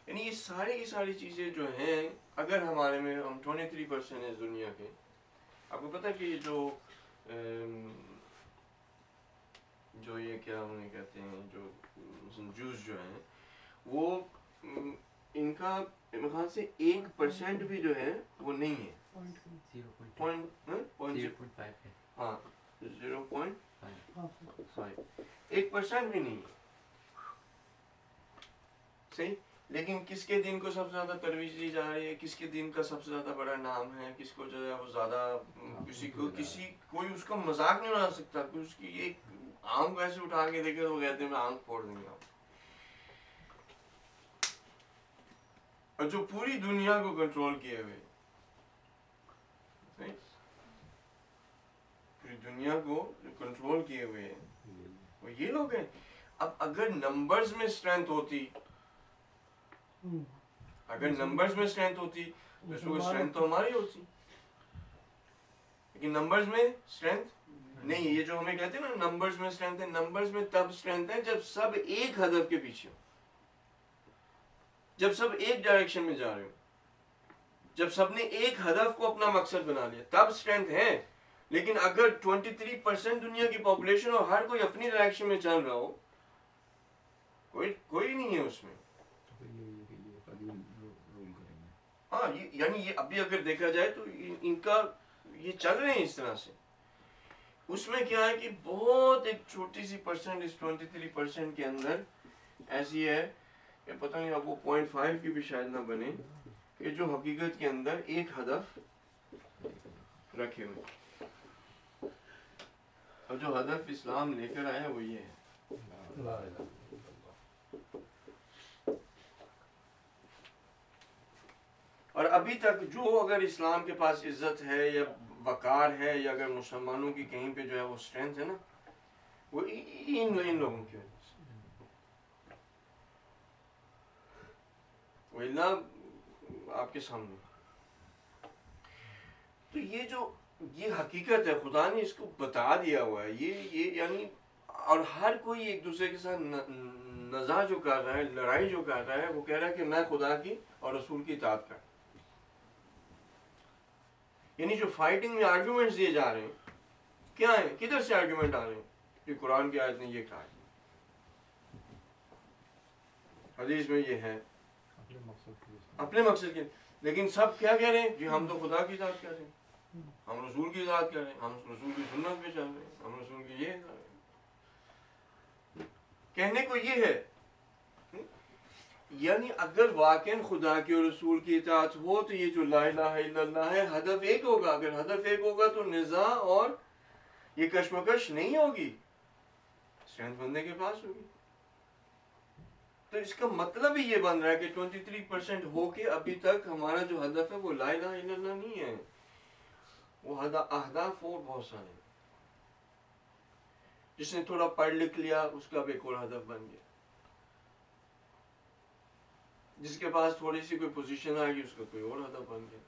یعنی یہ سارے کی ساری چیزیں جو ہیں اگر ہمارے میں ہم 23% ہیں دنیا کے. آپ کو پتہ ہے کہ یہ جو یہ کیا انہیں کہتے ہیں, جو جوز جو ہیں وہ ان کا میرے خیال سے 1% بھی جو ہے وہ نہیں ہے, 0.5 ہاں 0.5 1% بھی نہیں ہے. صحیح, لیکن کس کے دین کو سب سے زیادہ ترویج دی جا رہی ہے, کس کے دین کا سب سے زیادہ بڑا نام ہے, کس کو جو ہے وہ زیادہ, کوئی اس کا مذاق نہیں اڑا سکتا. کوئی اس کی ایک آنکھ ویسے اٹھا کے دیکھے تو وہ کہتے ہیں میں آنکھ پھوڑ دوں گا. اور جو پوری دنیا کو کنٹرول کیے ہوئے, پوری دنیا کو کنٹرول کیے ہوئے ہیں وہ یہ لوگ ہیں. اب اگر نمبرز میں اسٹرینتھ ہوتی, اگر نمبرز میں اسٹرینتھ ہوتی تو اسٹرینتھ تو ہماری ہوتی, لیکن نمبرز میں اسٹرینتھ نہیں ہے. یہ جو ہمیں کہتے ہیں نا نمبرز میں اسٹرینتھ ہے, نمبرز میں تب اسٹرینتھ ہے جب سب ایک ہدف کے پیچھے ہو, جب سب ایک ڈائریکشن میں جا رہے ہو, جب سب نے ایک ہدف کو اپنا مقصد بنا لیا تب اسٹرینتھ ہے. لیکن اگر 23% دنیا کی پاپولیشن اور ہر کوئی اپنی ڈائریکشن میں چل رہا ہو, کوئی نہیں ہے اس میں. ہاں یعنی یہ ابھی اگر دیکھا جائے تو ان کا یہ چل رہے ہیں اس طرح سے. اس میں کیا ہے کہ بہت ایک چھوٹی سی پرسنٹ اس 23% کے اندر ایسی ہے کہ پتہ نہیں اب وہ 0.5 کی بھی شاید نہ بنے, کہ جو حقیقت کے اندر ایک ہدف رکھے ہوئے, اور جو ہدف اسلام لے کر آیا وہ یہ ہے. اور ابھی تک جو اگر اسلام کے پاس عزت ہے یا وقار ہے, یا اگر مسلمانوں کی کہیں پہ جو ہے وہ اسٹرینتھ ہے نا, وہ ان لوگوں کی وجہ سے. وہ اللہ آپ کے سامنے. تو یہ حقیقت ہے, خدا نے اس کو بتا دیا ہوا ہے. یہ یعنی, اور ہر کوئی ایک دوسرے کے ساتھ نزاع جو کر رہا ہے, لڑائی جو کر رہا ہے, وہ کہہ رہا ہے کہ میں خدا کی اور رسول کی اطاعت کر. یعنی جو فائٹنگ میں آرگیومنٹس دیے جا رہے ہیں کیا ہیں, کدھر سے آرگیومنٹ آ رہے ہیں, کہ قرآن کی آیت نے یہ کہا ہے, حدیث میں یہ ہے, اپنے مقصد کے. لیکن سب کیا کہہ رہے ہیں, کہ ہم تو خدا کی اطاعت کر رہے ہیں, ہم رسول کی اطاعت کر رہے ہیں, ہم رسول کی سنت پہ چل رہے ہیں, ہم رسول کی یہ کر رہے ہیں. کہنے کو یہ ہے, یعنی اگر واقعا خدا کی اور رسول کی اطاعت ہو تو یہ جو لا الہ الا اللہ ہے ہدف ایک ہوگا. اگر ہدف ایک ہوگا تو نزاع اور یہ کشمکش نہیں ہوگی, اسٹرینتھ بندے کے پاس ہوگی. تو اس کا مطلب ہی یہ بن رہا ہے کہ 23% ہو کے ابھی تک ہمارا جو ہدف ہے وہ لا الہ الا اللہ نہیں ہے، وہ اہداف اور بہت سارے ہیں۔ جس نے تھوڑا پڑھ لکھ لیا اس کا اب ایک اور ہدف بن گیا، جس کے پاس تھوڑی سی کوئی پوزیشن آ گئی اس کا کوئی اور ہدف بن گیا،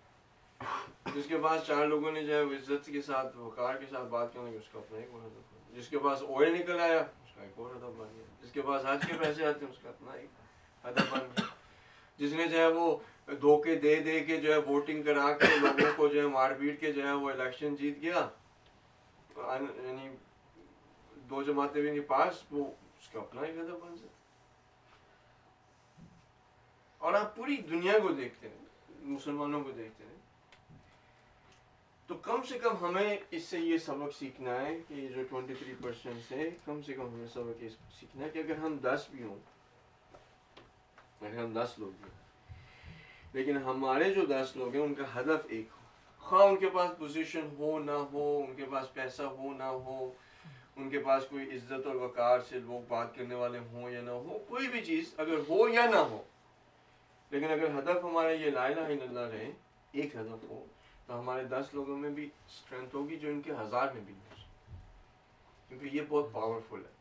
جس کے پاس 4 لوگوں نے جو ہے وہ عزت کے ساتھ وقار کے ساتھ بات کرنے کی اس کا اپنا ایک اور ہدف بن گیا، جس کے پاس آئل نکل آیا اس کا ایک اور ہدف بن گیا، جس کے پاس حج کے پیسے آتے ہیں اس کا اپنا ایک ہدف بن گیا، جس نے جو ہے وہ دھوکے دے دے کے جو ہے ووٹنگ کرا کے لوگوں کو جو ہے مار پیٹ کے جو ہے وہ الیکشن جیت گیا، یعنی 2 جماعتیں بھی نہیں پاس، وہ اس کا اپنا ایک ہدف بن جاتا۔ اور آپ پوری دنیا کو دیکھتے ہیں، مسلمانوں کو دیکھتے ہیں، تو کم سے کم ہمیں اس سے یہ سبق سیکھنا ہے کہ یہ جو 23% سے کم ہمیں سبق یہ سیکھنا ہے کہ اگر ہم 10 بھی ہوں، اگر ہم 10 لوگ بھی ہوں، لیکن ہمارے جو 10 لوگ ہیں ان کا ہدف ایک ہو، خواہ ان کے پاس پوزیشن ہو نہ ہو، ان کے پاس پیسہ ہو نہ ہو، ان کے پاس کوئی عزت اور وقار سے لوگ بات کرنے والے ہوں یا نہ ہو، کوئی بھی چیز اگر ہو یا نہ ہو، لیکن اگر ہدف ہمارا یہ لا الہ الا اللہ رہے، ایک ہدف ہو، تو ہمارے 10 لوگوں میں بھی اسٹرینتھ ہوگی جو ان کے 1000 میں بھی نہیں ہو سکتی، کیونکہ یہ بہت پاورفل ہے۔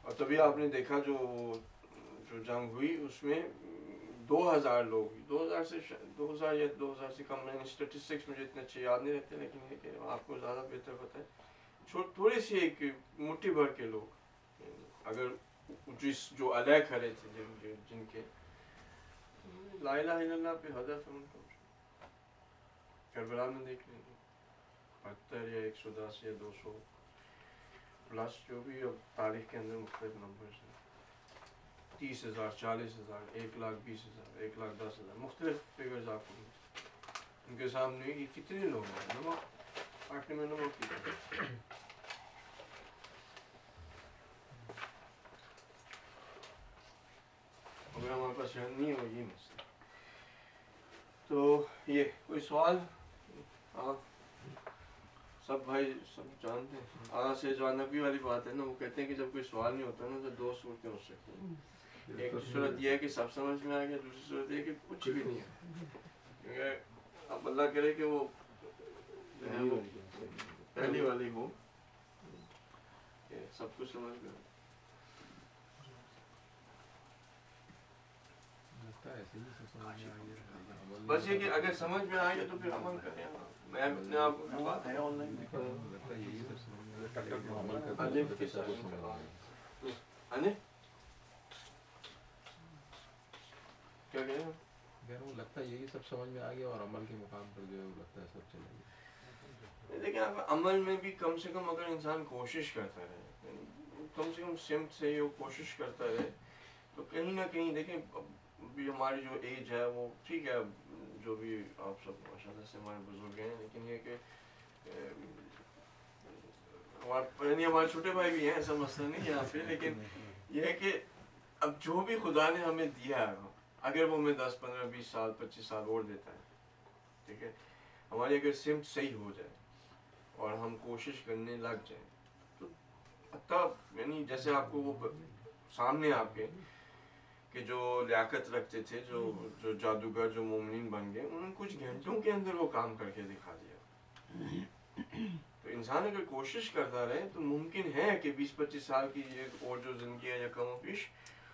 اور تبھی آپ نے دیکھا جو جنگ ہوئی اس میں 2000 لوگ، 2000 یا 2000 سے کم، میں نے اسٹیٹسٹکس مجھے اتنے اچھے یاد نہیں رہتے، لیکن یہ کہ آپ کو زیادہ بہتر پتہ ہے، تھوڑی سی ایک مٹھی بھر کے لوگ، اگر جو علیہ کھڑے تھے، جن کے لا الہ الا اللہ پہ ہدف ہے ان کو، کربلا میں دیکھ لیں گے 72 یا 110 یا 200 پلس، جو بھی اب تاریخ کے اندر مختلف نمبرز ہیں، 30,000 40,000 1,20,000 1,10,000 مختلف فگرز آپ کو ان کے سامنے یہ کتنے لوگ ہیں، نمک آٹھنے میں نمک کی، اگر ہمارے پاس نہیں ہو یہ مسئلہ۔ تو یہ کوئی سوال؟ سب بھائی سب جانتے ہیں، سے جو نبی والی بات ہے نا، وہ کہتے ہیں کہ جب کوئی سوال نہیں ہوتا نا تو 2 صورتیں ہو سکتی ہیں، ایک صورت یہ ہے کہ سب سمجھ میں آ گیا، دوسری صورت یہ ہے کہ کچھ بھی نہیں ہے، کیونکہ اب اللہ کرے کہ وہ جو ہے وہ پہلی والی ہو کہ سب کچھ سمجھ میں بس یہ کہ اگر سمجھ میں آ گیا تو پھر عمل کریں۔ میں اپنے آپ کو بات ہے آن لائن کیا کہہ رہے ہیں؟ وہ لگتا ہے یہی سب سمجھ میں آ گیا اور عمل کے مقام پر جو ہے وہ لگتا ہے سب چلے گیا۔ دیکھیں آپ عمل میں بھی کم سے کم اگر انسان کوشش کرتا رہے، کم سے کم سمت سے ہی وہ کوشش کرتا رہے، تو کہیں نہ کہیں دیکھیں بھی ہماری جو ایج ہے وہ ٹھیک ہے، جو بھی آپ سب ماشاءاللہ سے ہمارے بزرگ ہیں، لیکن یہ کہ ہمارے چھوٹے بھائی بھی ہیں، ایسا مسئلہ نہیں یہاں پہ، لیکن یہ ہے کہ اب جو بھی خدا نے ہمیں دیا ہے، اگر وہ ہمیں 10 15 20 سال 25 سال اور دیتا ہے، ٹھیک ہے، ہماری اگر سمت صحیح ہو جائے اور ہم کوشش کرنے لگ جائیں، تو حتیٰ یعنی جیسے آپ کو وہ سامنے آپ کے کہ جو لیاقت رکھتے تھے، جو جادوگر، جو مومنین بن گئے، انہوں نے کچھ گھنٹوں کے اندر وہ کام کر کے دکھا دیا۔ تو انسان اگر کوشش کرتا رہے تو ممکن ہے کہ 20-25 سال کی اور جو زندگی ہے یا کم و بیش،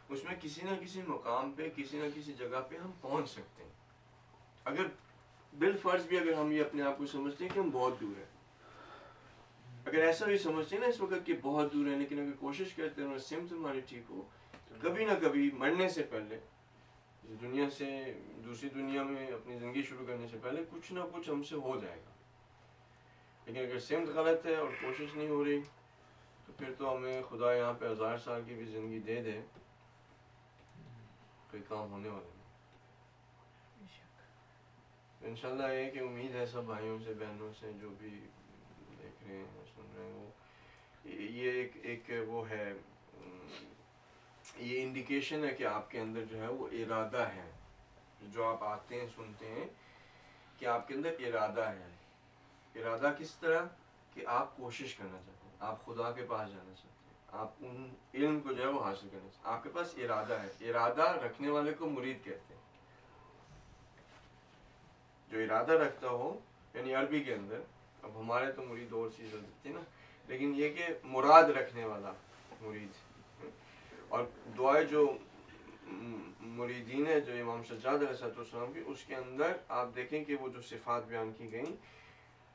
اس میں کسی نہ کسی مقام پہ، کسی نہ کسی جگہ پہ ہم پہنچ سکتے ہیں، اگر بالفرض بھی اگر ہم یہ اپنے آپ کو سمجھتے ہیں کہ ہم بہت دور ہیں، اگر ایسا بھی سمجھتے ہیں نا اس وقت کہ بہت دور ہیں، لیکن اگر کوشش کرتے ہیں اور سمت ہماری ٹھیک ہو، کبھی نہ کبھی مرنے سے پہلے، اس دنیا سے دوسری دنیا میں اپنی زندگی شروع کرنے سے پہلے کچھ نہ کچھ ہم سے ہو جائے گا۔ لیکن اگر سمت غلط ہے اور کوشش نہیں ہو رہی، تو پھر تو ہمیں خدا یہاں پہ 1000 سال کی بھی زندگی دے دے، کوئی کام ہونے والا نہیں۔ انشاءاللہ یہ کہ امید ہے سب بھائیوں سے، بہنوں سے، جو بھی دیکھ رہے ہیں سن رہے ہیں، وہ یہ ایک وہ ہے، یہ انڈیکیشن ہے کہ آپ کے اندر جو ہے وہ ارادہ ہے، جو آپ آتے ہیں سنتے ہیں کہ آپ کے اندر ارادہ ہے۔ ارادہ کس طرح کہ آپ کوشش کرنا چاہتے ہیں، آپ خدا کے پاس جانا چاہتے ہیں، آپ ان علم کو جو ہے وہ حاصل کرنے سے آپ کے پاس ارادہ ہے. ارادہ رکھنے والے کو مرید کہتے ہیں. جو ارادہ رکھتا ہو یعنی عربی کے اندر, اب ہمارے تو مرید اور چیز ہوتی ہے نا, لیکن یہ کہ مراد رکھنے والا مرید. اور دعائیں جو مریدین ہے جو امام سجاد علیہ السلام کی, اس کے اندر آپ دیکھیں کہ وہ جو صفات بیان کی گئیں,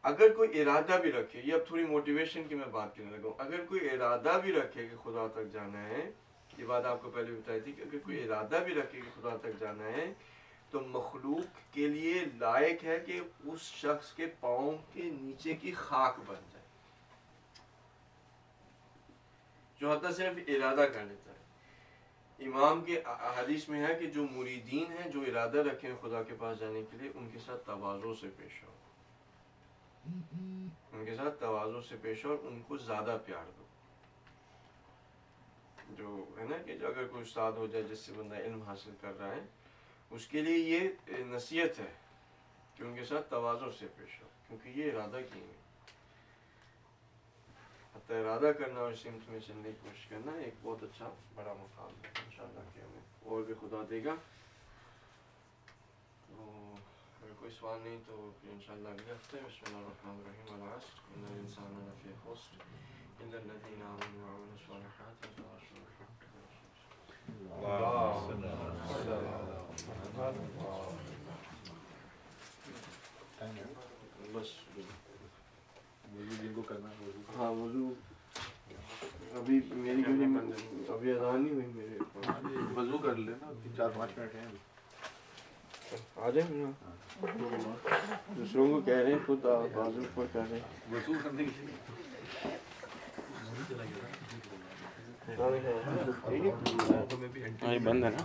اگر کوئی ارادہ بھی رکھے, یہ اب تھوڑی موٹیویشن کی میں بات کرنے لگا ہوں, اگر کوئی ارادہ بھی رکھے کہ خدا تک جانا ہے, یہ بات آپ کو پہلے بتائی تھی کہ اگر کوئی ارادہ بھی رکھے کہ خدا تک جانا ہے, تو مخلوق کے لیے لائق ہے کہ اس شخص کے پاؤں کے نیچے کی خاک بن جائے, جو حتی صرف ارادہ کر لیتا ہے. امام کے حدیث میں ہے کہ جو مریدین ہیں جو ارادہ رکھیں خدا کے پاس جانے کے لیے, ان کے ساتھ تواضع سے پیش آؤ, ان کے ساتھ تواضع سے پیش آؤ, اور ان کو زیادہ پیار دو. جو ہے نا کہ جو اگر کوئی استاد ہو جائے جس سے بندہ علم حاصل کر رہا ہے, اس کے لیے یہ نصیحت ہے کہ ان کے ساتھ تواضع سے پیش آؤ, کیونکہ یہ ارادہ کیے ہیں. حتی ارادہ کرنا اور سمت میں چلنے کی کوشش کرنا ایک بہت اچھا بڑا مقام ہے. انشاءاللہ کہ ہمیں اور بھی خدا دے گا. تو اگر کوئی سوال نہیں تو پھر انشاءاللہ اگلے ہفتے. بسم اللہ الرحمن الرحیم. والعصر ان الانسان لفی خسر الا الذین آمنوا وعملوا الصالحات وتواصوا بالحق وتواصوا بالصبر. بس جن کو کرنا ہے ہاں وضو ابھی میری ابھی اذان نہیں ہوئی میرے. وضو کر لینا, 4-5 منٹ ہیں. آ جائیں نا, دوسروں کو کہہ رہے ہیں, خود بازو پر کہہ رہے ہیں. وضو کرنے کی بند ہے نا, بند ہے نا.